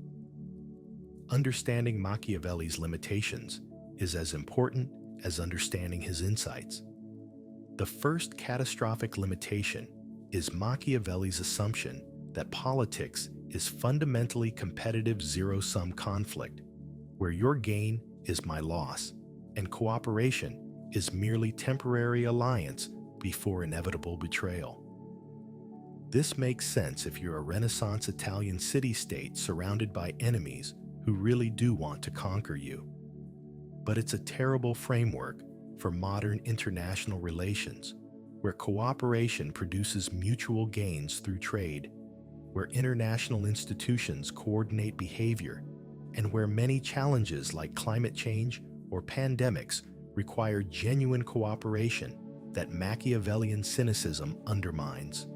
Understanding Machiavelli's limitations is as important as understanding his insights. The first catastrophic limitation is Machiavelli's assumption that politics is fundamentally competitive zero-sum conflict, where your gain is my loss, and cooperation is merely temporary alliance before inevitable betrayal. This makes sense if you're a Renaissance Italian city-state surrounded by enemies who really do want to conquer you. But it's a terrible framework for modern international relations, where cooperation produces mutual gains through trade, where international institutions coordinate behavior, and where many challenges like climate change or pandemics require genuine cooperation that Machiavellian cynicism undermines.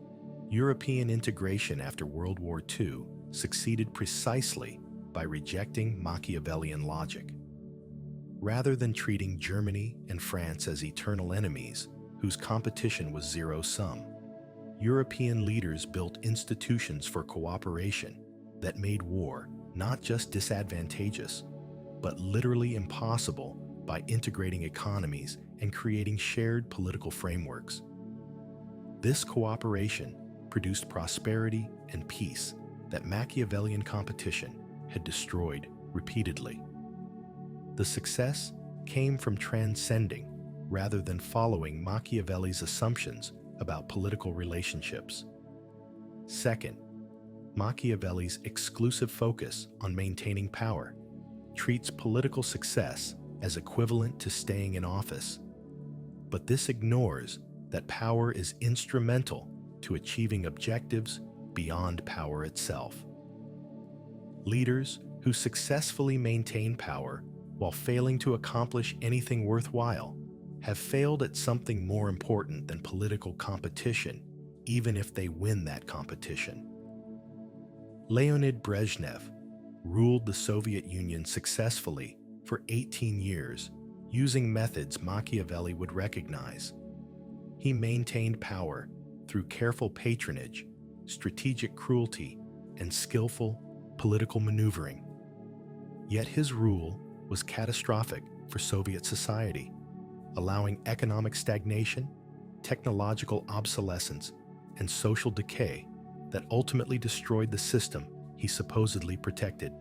European integration after World War II succeeded precisely by rejecting Machiavellian logic. Rather than treating Germany and France as eternal enemies whose competition was zero-sum, European leaders built institutions for cooperation that made war not just disadvantageous, but literally impossible by integrating economies and creating shared political frameworks. This cooperation produced prosperity and peace that Machiavellian competition had destroyed repeatedly. The success came from transcending rather than following Machiavelli's assumptions about political relationships. Second, Machiavelli's exclusive focus on maintaining power treats political success as equivalent to staying in office. But this ignores that power is instrumental to achieving objectives beyond power itself. Leaders who successfully maintain power while failing to accomplish anything worthwhile have failed at something more important than political competition, even if they win that competition. Leonid Brezhnev ruled the Soviet Union successfully for 18 years using methods Machiavelli would recognize. He maintained power through careful patronage, strategic cruelty, and skillful political maneuvering. Yet his rule was catastrophic for Soviet society, allowing economic stagnation, technological obsolescence, and social decay that ultimately destroyed the system he supposedly protected.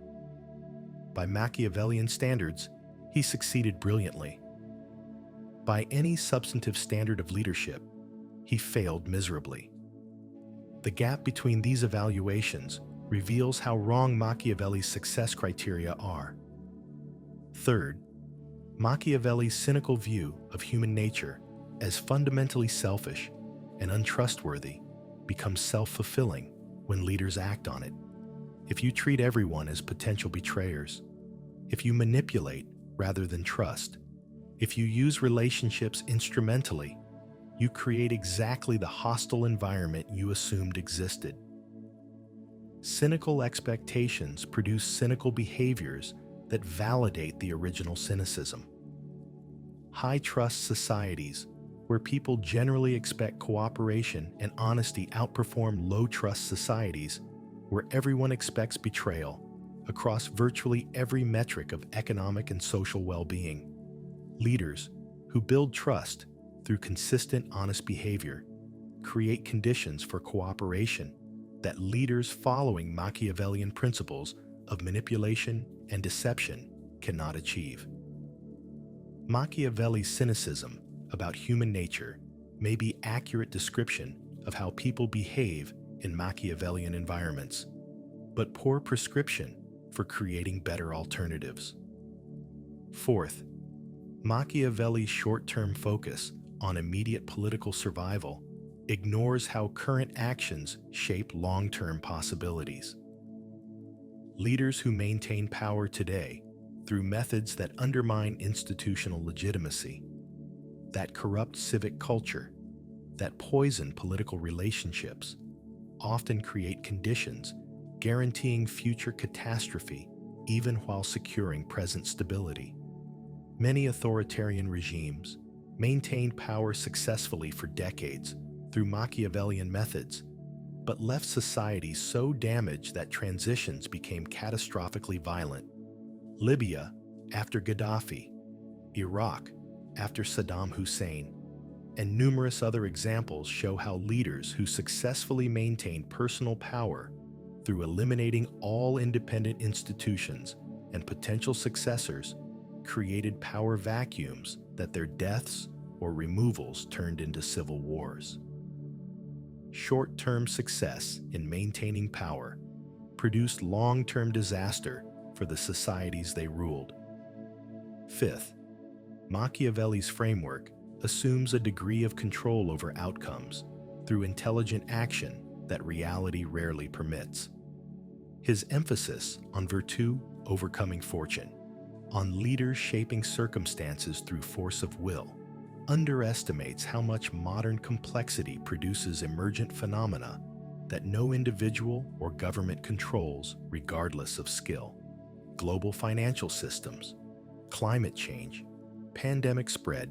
By Machiavellian standards, he succeeded brilliantly. By any substantive standard of leadership, he failed miserably. The gap between these evaluations reveals how wrong Machiavelli's success criteria are. Third, Machiavelli's cynical view of human nature as fundamentally selfish and untrustworthy becomes self-fulfilling when leaders act on it. If you treat everyone as potential betrayers, if you manipulate rather than trust, if you use relationships instrumentally, you create exactly the hostile environment you assumed existed. Cynical expectations produce cynical behaviors that validate the original cynicism. High-trust societies where people generally expect cooperation and honesty outperform low-trust societies, where everyone expects betrayal across virtually every metric of economic and social well-being. Leaders who build trust through consistent, honest behavior create conditions for cooperation that leaders following Machiavellian principles of manipulation and deception cannot achieve. Machiavelli's cynicism about human nature may be an accurate description of how people behave in Machiavellian environments, but poor prescription for creating better alternatives. Fourth, Machiavelli's short-term focus on immediate political survival ignores how current actions shape long-term possibilities. Leaders who maintain power today through methods that undermine institutional legitimacy, that corrupt civic culture, that poison political relationships, often create conditions guaranteeing future catastrophe even while securing present stability. Many authoritarian regimes maintained power successfully for decades through Machiavellian methods, but left societies so damaged that transitions became catastrophically violent. Libya after Gaddafi, Iraq after Saddam Hussein, and numerous other examples show how leaders who successfully maintained personal power through eliminating all independent institutions and potential successors created power vacuums that their deaths or removals turned into civil wars. Short-term success in maintaining power produced long-term disaster for the societies they ruled. Fifth, Machiavelli's framework assumes a degree of control over outcomes through intelligent action that reality rarely permits. His emphasis on virtue overcoming fortune, on leaders shaping circumstances through force of will, underestimates how much modern complexity produces emergent phenomena that no individual or government controls regardless of skill. Global financial systems, climate change, pandemic spread,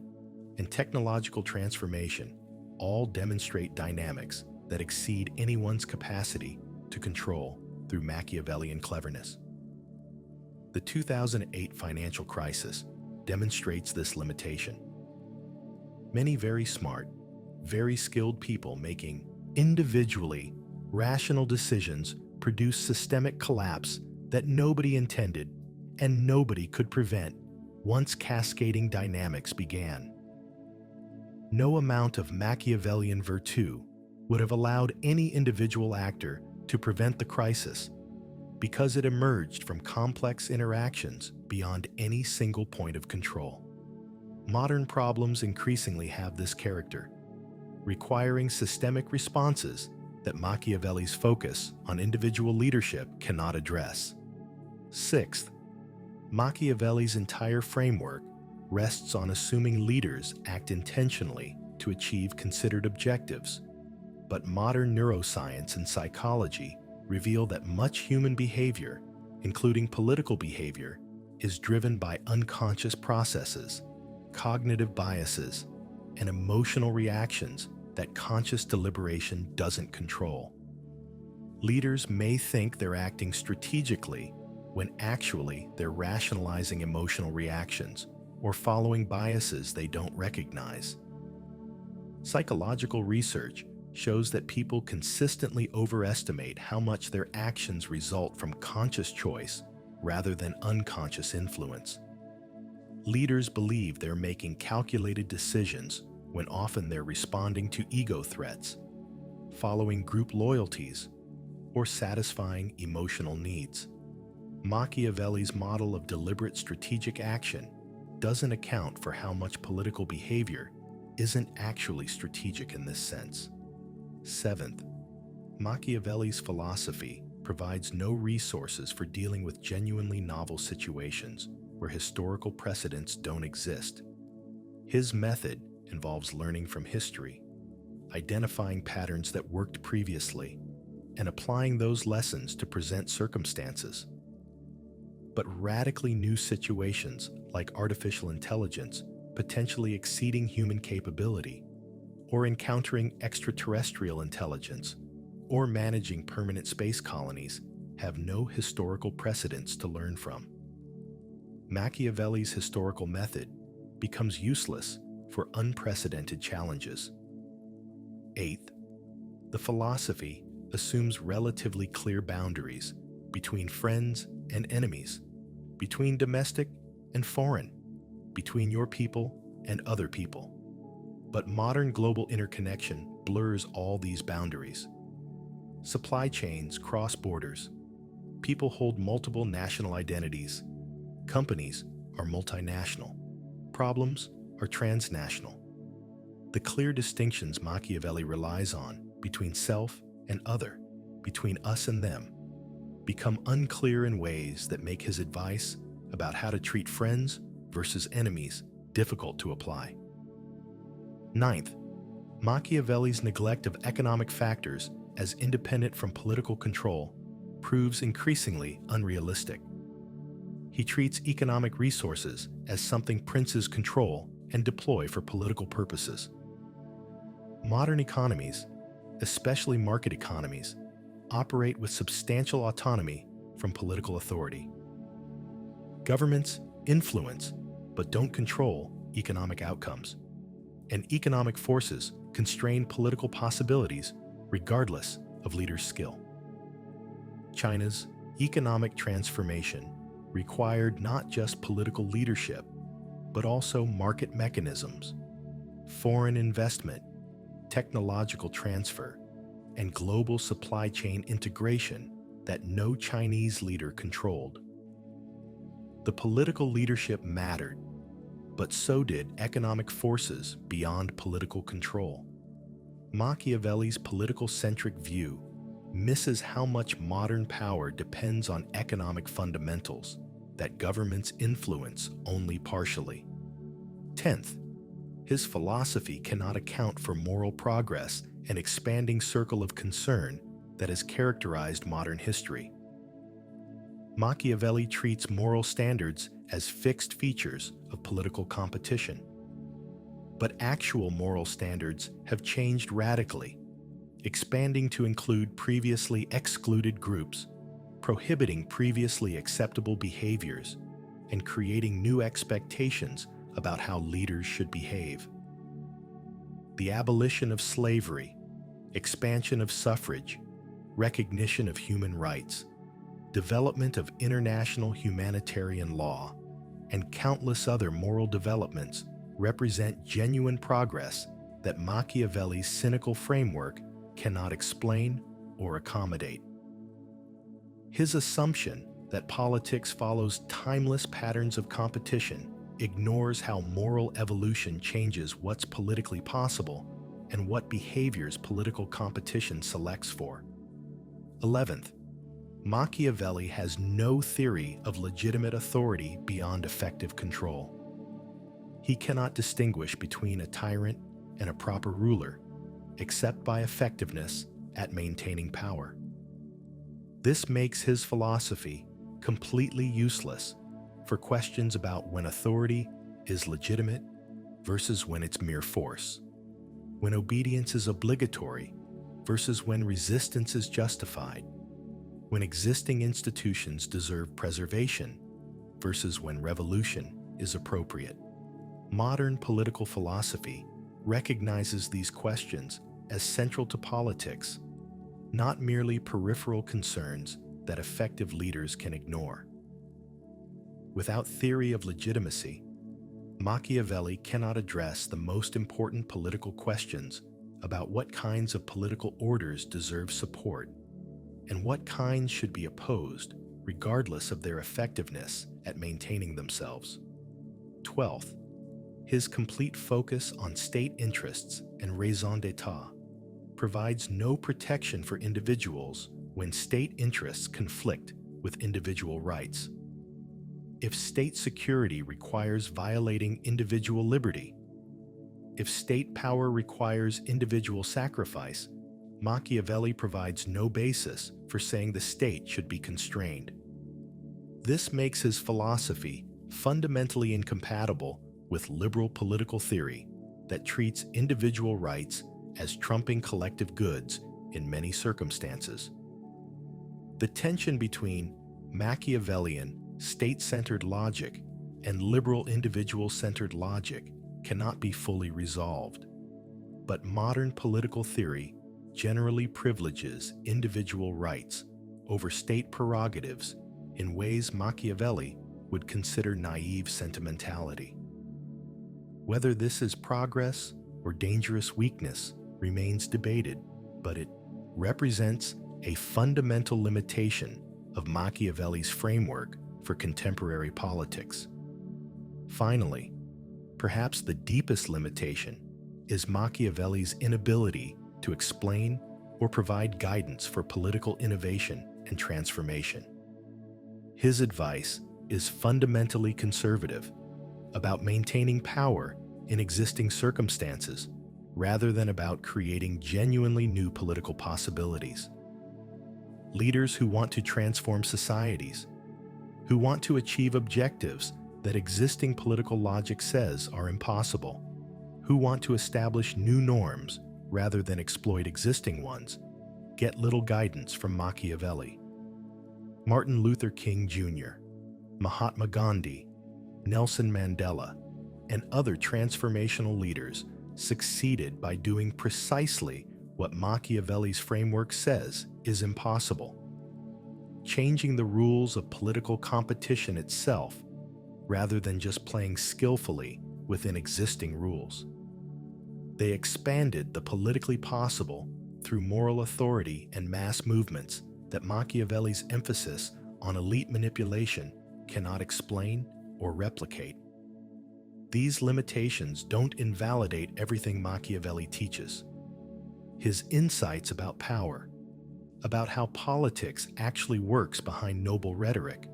and technological transformation all demonstrate dynamics that exceed anyone's capacity to control through Machiavellian cleverness. The 2008 financial crisis demonstrates this limitation. Many very smart, very skilled people making individually rational decisions produced systemic collapse that nobody intended and nobody could prevent once cascading dynamics began. No amount of Machiavellian virtue would have allowed any individual actor to prevent the crisis because it emerged from complex interactions beyond any single point of control. Modern problems increasingly have this character, requiring systemic responses that Machiavelli's focus on individual leadership cannot address. Sixth, Machiavelli's entire framework rests on assuming leaders act intentionally to achieve considered objectives, but modern neuroscience and psychology reveal that much human behavior, including political behavior, is driven by unconscious processes, cognitive biases, and emotional reactions that conscious deliberation doesn't control. Leaders may think they're acting strategically when actually they're rationalizing emotional reactions or following biases they don't recognize. Psychological research shows that people consistently overestimate how much their actions result from conscious choice rather than unconscious influence. Leaders believe they're making calculated decisions when often they're responding to ego threats, following group loyalties, or satisfying emotional needs. Machiavelli's model of deliberate strategic action doesn't account for how much political behavior isn't actually strategic in this sense. Seventh, Machiavelli's philosophy provides no resources for dealing with genuinely novel situations where historical precedents don't exist. His method involves learning from history, identifying patterns that worked previously, and applying those lessons to present circumstances. But radically new situations, like artificial intelligence, potentially exceeding human capability, or encountering extraterrestrial intelligence, or managing permanent space colonies have no historical precedents to learn from. Machiavelli's historical method becomes useless for unprecedented challenges. Eighth, the philosophy assumes relatively clear boundaries between friends and enemies, between domestic and foreign, between your people and other people. But modern global interconnection blurs all these boundaries. Supply chains cross borders. People hold multiple national identities. Companies are multinational. Problems are transnational. The clear distinctions Machiavelli relies on between self and other, between us and them, become unclear in ways that make his advice about how to treat friends versus enemies difficult to apply. Ninth, Machiavelli's neglect of economic factors as independent from political control proves increasingly unrealistic. He treats economic resources as something princes control and deploy for political purposes. Modern economies, especially market economies, operate with substantial autonomy from political authority. Governments influence but don't control economic outcomes, and economic forces constrain political possibilities regardless of leaders' skill. China's economic transformation required not just political leadership, but also market mechanisms, foreign investment, technological transfer, and global supply chain integration that no Chinese leader controlled. The political leadership mattered, but so did economic forces beyond political control. Machiavelli's political-centric view misses how much modern power depends on economic fundamentals that governments influence only partially. 10th, his philosophy cannot account for moral progress and expanding circle of concern that has characterized modern history. Machiavelli treats moral standards as fixed features of political competition. But actual moral standards have changed radically, expanding to include previously excluded groups, prohibiting previously acceptable behaviors, and creating new expectations about how leaders should behave. The abolition of slavery, expansion of suffrage, recognition of human rights, development of international humanitarian law, and countless other moral developments represent genuine progress that Machiavelli's cynical framework cannot explain or accommodate. His assumption that politics follows timeless patterns of competition ignores how moral evolution changes what's politically possible and what behaviors political competition selects for. 11th, Machiavelli has no theory of legitimate authority beyond effective control. He cannot distinguish between a tyrant and a proper ruler, except by effectiveness at maintaining power. This makes his philosophy completely useless for questions about when authority is legitimate versus when it's mere force, when obedience is obligatory versus when resistance is justified, when existing institutions deserve preservation versus when revolution is appropriate. Modern political philosophy recognizes these questions as central to politics, not merely peripheral concerns that effective leaders can ignore. Without theory of legitimacy, Machiavelli cannot address the most important political questions about what kinds of political orders deserve support and what kinds should be opposed regardless of their effectiveness at maintaining themselves. 12th, his complete focus on state interests and raison d'etat provides no protection for individuals when state interests conflict with individual rights. If state security requires violating individual liberty, if state power requires individual sacrifice, Machiavelli provides no basis for saying the state should be constrained. This makes his philosophy fundamentally incompatible with liberal political theory that treats individual rights as trumping collective goods in many circumstances. The tension between Machiavellian, state-centered logic and liberal individual-centered logic cannot be fully resolved. But modern political theory generally privileges individual rights over state prerogatives in ways Machiavelli would consider naive sentimentality. Whether this is progress or dangerous weakness remains debated, but it represents a fundamental limitation of Machiavelli's framework for contemporary politics. Finally, perhaps the deepest limitation is Machiavelli's inability to explain or provide guidance for political innovation and transformation. His advice is fundamentally conservative, about maintaining power in existing circumstances rather than about creating genuinely new political possibilities. Leaders who want to transform societies, who want to achieve objectives that existing political logic says are impossible, who want to establish new norms rather than exploit existing ones, get little guidance from Machiavelli. Martin Luther King Jr., Mahatma Gandhi, Nelson Mandela, and other transformational leaders succeeded by doing precisely what Machiavelli's framework says is impossible: changing the rules of political competition itself rather than just playing skillfully within existing rules. They expanded the politically possible through moral authority and mass movements that Machiavelli's emphasis on elite manipulation cannot explain or replicate. These limitations don't invalidate everything Machiavelli teaches. His insights about power, about how politics actually works behind noble rhetoric,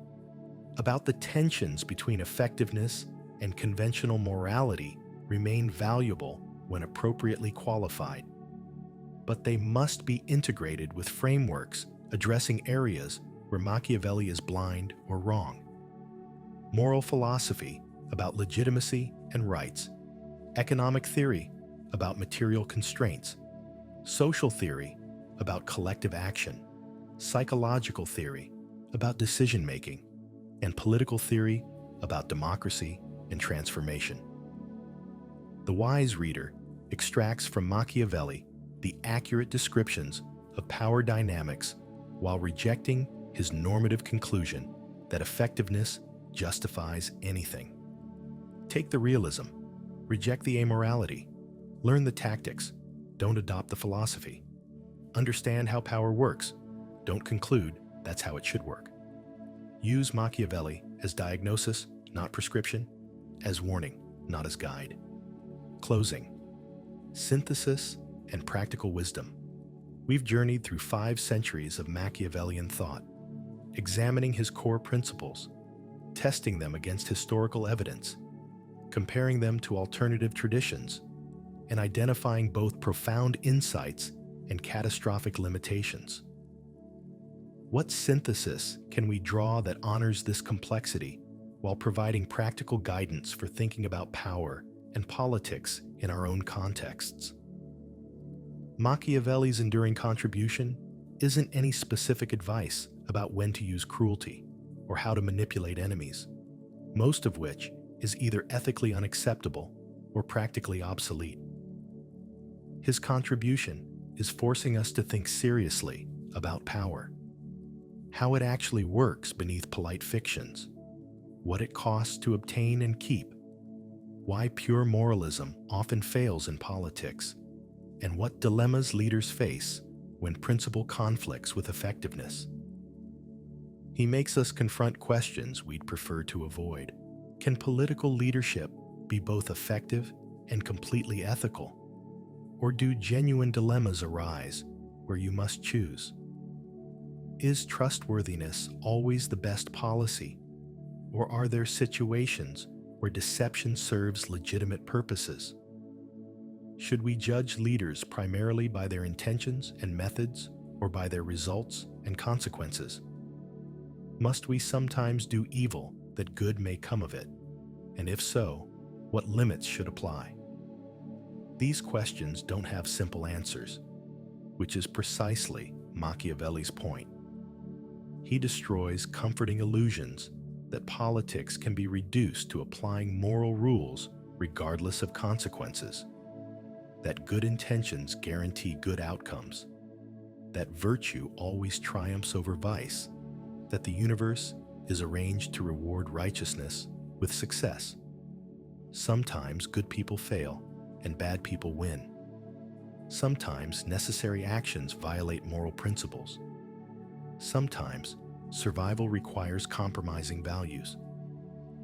about the tensions between effectiveness and conventional morality remain valuable when appropriately qualified. But they must be integrated with frameworks addressing areas where Machiavelli is blind or wrong. Moral philosophy about legitimacy and rights, economic theory about material constraints, social theory about collective action, psychological theory about decision-making, and political theory about democracy and transformation. The wise reader extracts from Machiavelli the accurate descriptions of power dynamics while rejecting his normative conclusion that effectiveness justifies anything. Take the realism, reject the amorality, learn the tactics, don't adopt the philosophy. Understand how power works, don't conclude that's how it should work. Use Machiavelli as diagnosis, not prescription, as warning, not as guide. Closing. Synthesis and practical wisdom. We've journeyed through 5 centuries of Machiavellian thought, examining his core principles, testing them against historical evidence, comparing them to alternative traditions, and identifying both profound insights and catastrophic limitations. What synthesis can we draw that honors this complexity while providing practical guidance for thinking about power and politics in our own contexts? Machiavelli's enduring contribution isn't any specific advice about when to use cruelty or how to manipulate enemies, most of which is either ethically unacceptable or practically obsolete. His contribution is forcing us to think seriously about power, how it actually works beneath polite fictions, what it costs to obtain and keep, why pure moralism often fails in politics, and what dilemmas leaders face when principle conflicts with effectiveness. He makes us confront questions we'd prefer to avoid. Can political leadership be both effective and completely ethical? Or do genuine dilemmas arise where you must choose? Is trustworthiness always the best policy? Or are there situations where deception serves legitimate purposes? Should we judge leaders primarily by their intentions and methods, or by their results and consequences? Must we sometimes do evil that good may come of it? And if so, What limits should apply? These questions don't have simple answers, which is precisely Machiavelli's point. He destroys comforting illusions that politics can be reduced to applying moral rules regardless of consequences, that good intentions guarantee good outcomes, that virtue always triumphs over vice, that the universe is arranged to reward righteousness with success. Sometimes good people fail and bad people win. Sometimes necessary actions violate moral principles. Sometimes survival requires compromising values.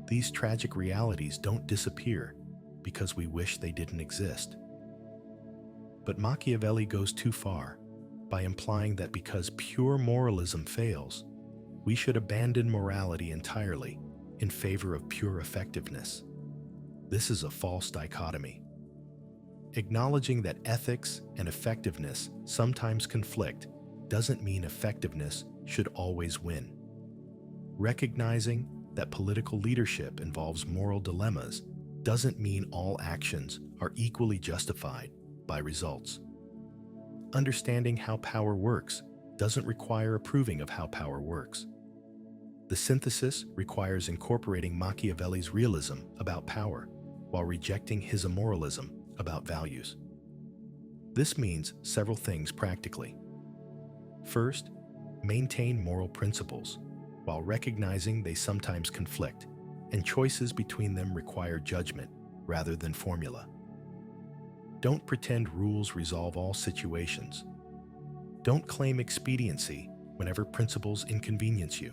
These tragic realities don't disappear because we wish they didn't exist. But Machiavelli goes too far by implying that because pure moralism fails, we should abandon morality entirely in favor of pure effectiveness. This is a false dichotomy. Acknowledging that ethics and effectiveness sometimes conflict doesn't mean effectiveness should always win. Recognizing that political leadership involves moral dilemmas doesn't mean all actions are equally justified by results. Understanding how power works doesn't require approving of how power works. The synthesis requires incorporating Machiavelli's realism about power while rejecting his immoralism about values. This means several things practically. First, maintain moral principles while recognizing they sometimes conflict, and choices between them require judgment rather than formula. Don't pretend rules resolve all situations. Don't claim expediency whenever principles inconvenience you.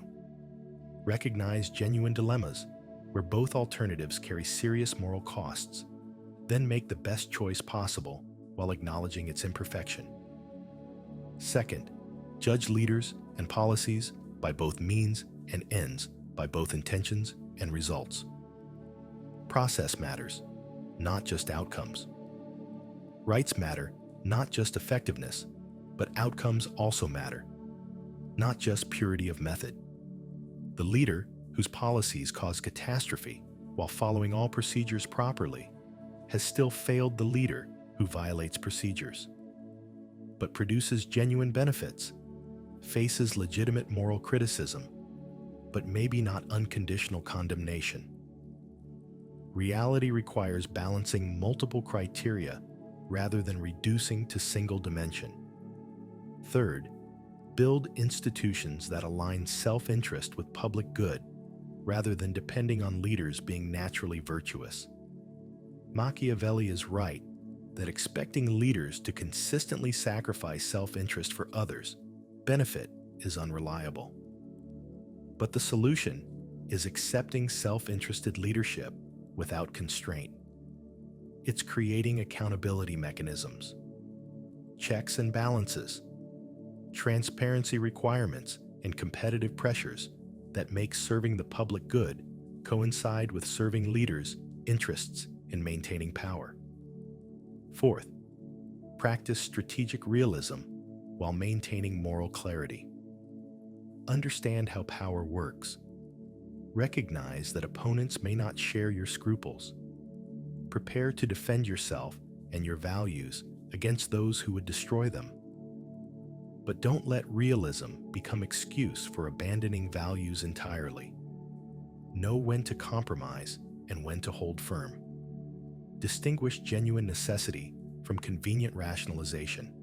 Recognize genuine dilemmas where both alternatives carry serious moral costs. Then make the best choice possible while acknowledging its imperfection. Second, judge leaders and policies by both means and ends, by both intentions and results. Process matters, not just outcomes. Rights matter, not just effectiveness, but outcomes also matter, not just purity of method. The leader whose policies cause catastrophe while following all procedures properly has still failed the leader who violates procedures, but produces genuine benefits, faces legitimate moral criticism, but maybe not unconditional condemnation. Reality requires balancing multiple criteria rather than reducing to single dimension. Third, build institutions that align self-interest with public good rather than depending on leaders being naturally virtuous. Machiavelli is right that expecting leaders to consistently sacrifice self-interest for others' benefit is unreliable. But the solution is accepting self-interested leadership without constraint. It's creating accountability mechanisms, checks and balances, transparency requirements, and competitive pressures that make serving the public good coincide with serving leaders' interests in maintaining power. Fourth, practice strategic realism while maintaining moral clarity. Understand how power works. Recognize that opponents may not share your scruples. Prepare to defend yourself and your values against those who would destroy them. But don't let realism become excuse for abandoning values entirely. Know when to compromise and when to hold firm. Distinguish genuine necessity from convenient rationalization.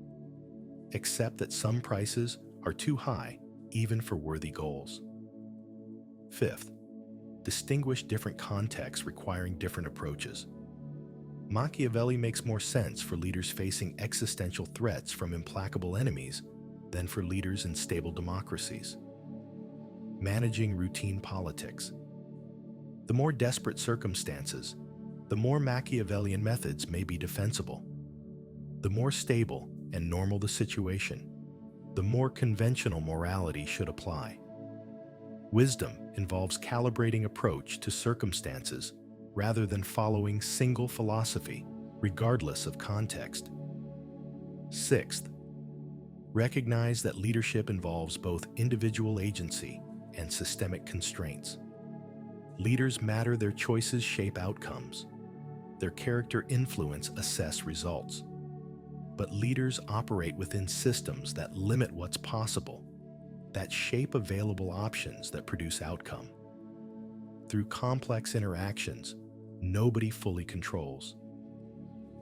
Accept that some prices are too high even for worthy goals. Fifth, distinguish different contexts requiring different approaches. Machiavelli makes more sense for leaders facing existential threats from implacable enemies than for leaders in stable democracies. Managing routine politics. The more desperate circumstances, the more Machiavellian methods may be defensible. The more stable and normal the situation, the more conventional morality should apply. Wisdom involves calibrating approach to circumstances rather than following single philosophy, regardless of context. Sixth, recognize that leadership involves both individual agency and systemic constraints. Leaders matter, their choices shape outcomes. Their character influence assess results. But leaders operate within systems that limit what's possible, that shape available options that produce outcome. Through complex interactions, nobody fully controls.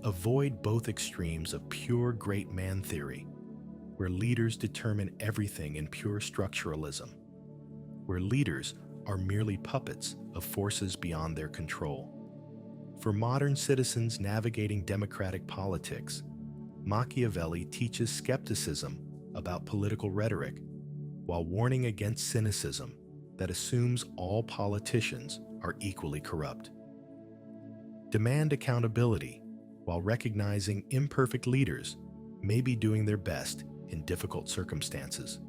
Avoid both extremes of pure great man theory, where leaders determine everything in pure structuralism, where leaders are merely puppets of forces beyond their control. For modern citizens navigating democratic politics, Machiavelli teaches skepticism about political rhetoric, while warning against cynicism that assumes all politicians are equally corrupt. Demand accountability while recognizing imperfect leaders may be doing their best in difficult circumstances.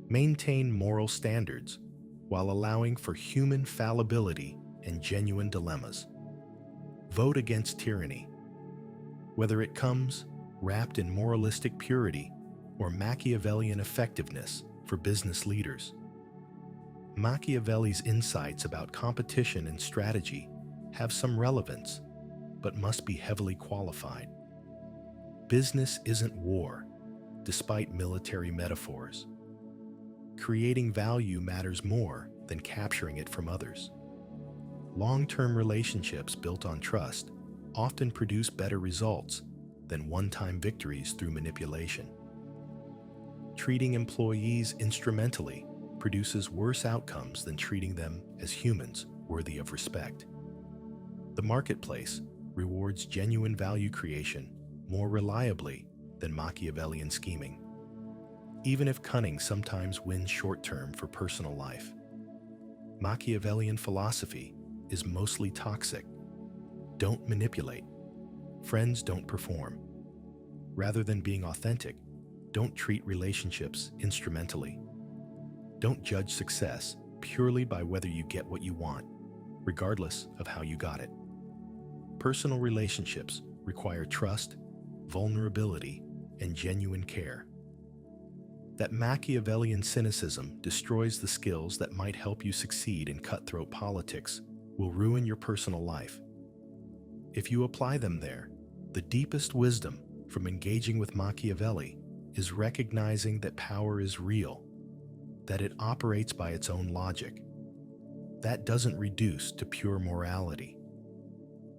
Maintain moral standards while allowing for human fallibility and genuine dilemmas. Vote against tyranny, whether it comes wrapped in moralistic purity or Machiavellian effectiveness for business leaders. Machiavelli's insights about competition and strategy have some relevance, but must be heavily qualified. Business isn't war, despite military metaphors. Creating value matters more than capturing it from others. Long-term relationships built on trust often produce better results than one-time victories through manipulation. Treating employees instrumentally produces worse outcomes than treating them as humans worthy of respect. The marketplace rewards genuine value creation more reliably than Machiavellian scheming, even if cunning sometimes wins short-term for personal life. Machiavellian philosophy is mostly toxic. Don't manipulate. Friends don't perform. Rather than being authentic, don't treat relationships instrumentally. Don't judge success purely by whether you get what you want, regardless of how you got it. Personal relationships require trust, vulnerability, and genuine care. That Machiavellian cynicism destroys the skills that might help you succeed in cutthroat politics will ruin your personal life. If you apply them there, the deepest wisdom from engaging with Machiavelli is recognizing that power is real, that it operates by its own logic. That doesn't reduce to pure morality.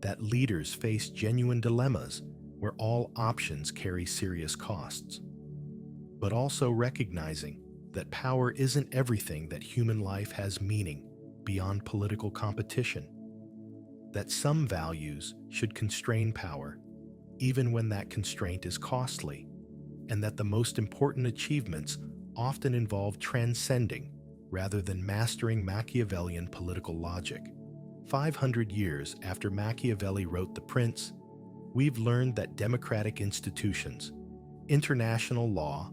That leaders face genuine dilemmas where all options carry serious costs. But also recognizing that power isn't everything, that human life has meaning beyond political competition. That some values should constrain power, even when that constraint is costly, and that the most important achievements often involve transcending rather than mastering Machiavellian political logic. 500 years after Machiavelli wrote The Prince, we've learned that democratic institutions, international law,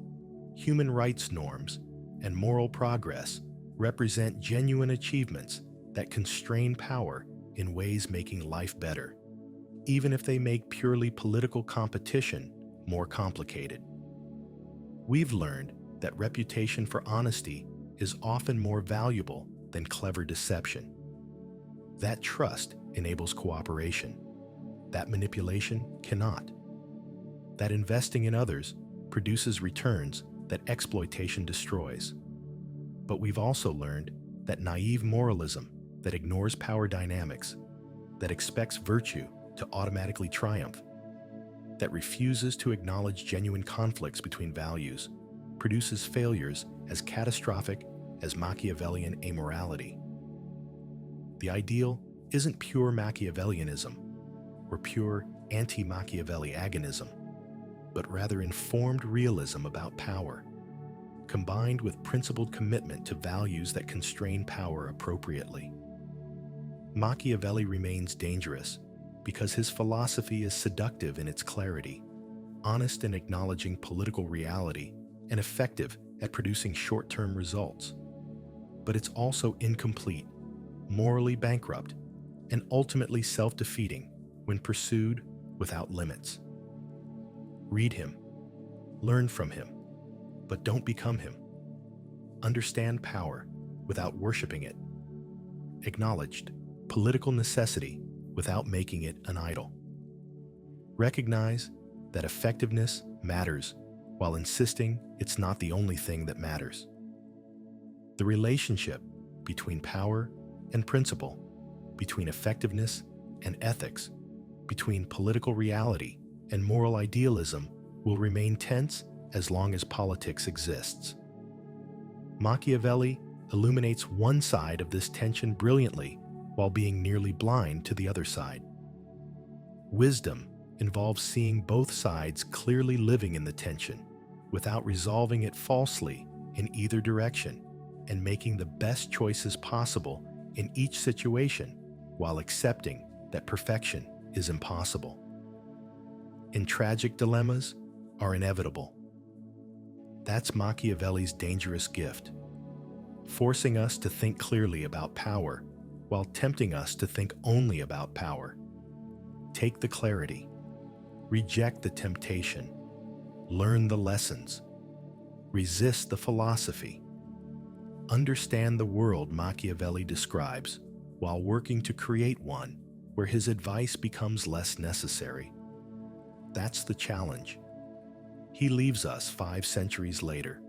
human rights norms, and moral progress represent genuine achievements that constrain power in ways making life better, even if they make purely political competition more complicated. We've learned that reputation for honesty is often more valuable than clever deception. That trust enables cooperation. That manipulation cannot. That investing in others produces returns that exploitation destroys. But we've also learned that naive moralism that ignores power dynamics, that expects virtue to automatically triumph, that refuses to acknowledge genuine conflicts between values, produces failures as catastrophic as Machiavellian amorality. The ideal isn't pure Machiavellianism or pure anti-Machiavelli agonism, but rather informed realism about power, combined with principled commitment to values that constrain power appropriately. Machiavelli remains dangerous because his philosophy is seductive in its clarity, honest in acknowledging political reality, and effective at producing short-term results. But it's also incomplete, morally bankrupt, and ultimately self-defeating when pursued without limits. Read him, learn from him, but don't become him. Understand power without worshiping it. Acknowledged political necessity without making it an idol. Recognize that effectiveness matters while insisting it's not the only thing that matters. The relationship between power and principle, between effectiveness and ethics, between political reality and moral idealism will remain tense as long as politics exists. Machiavelli illuminates one side of this tension brilliantly while being nearly blind to the other side. Wisdom involves seeing both sides clearly living in the tension without resolving it falsely in either direction and making the best choices possible in each situation while accepting that perfection is impossible. And tragic dilemmas are inevitable. That's Machiavelli's dangerous gift, forcing us to think clearly about power while tempting us to think only about power. Take the clarity, reject the temptation, learn the lessons, resist the philosophy. Understand the world Machiavelli describes while working to create one where his advice becomes less necessary. That's the challenge. He leaves us 5 centuries later,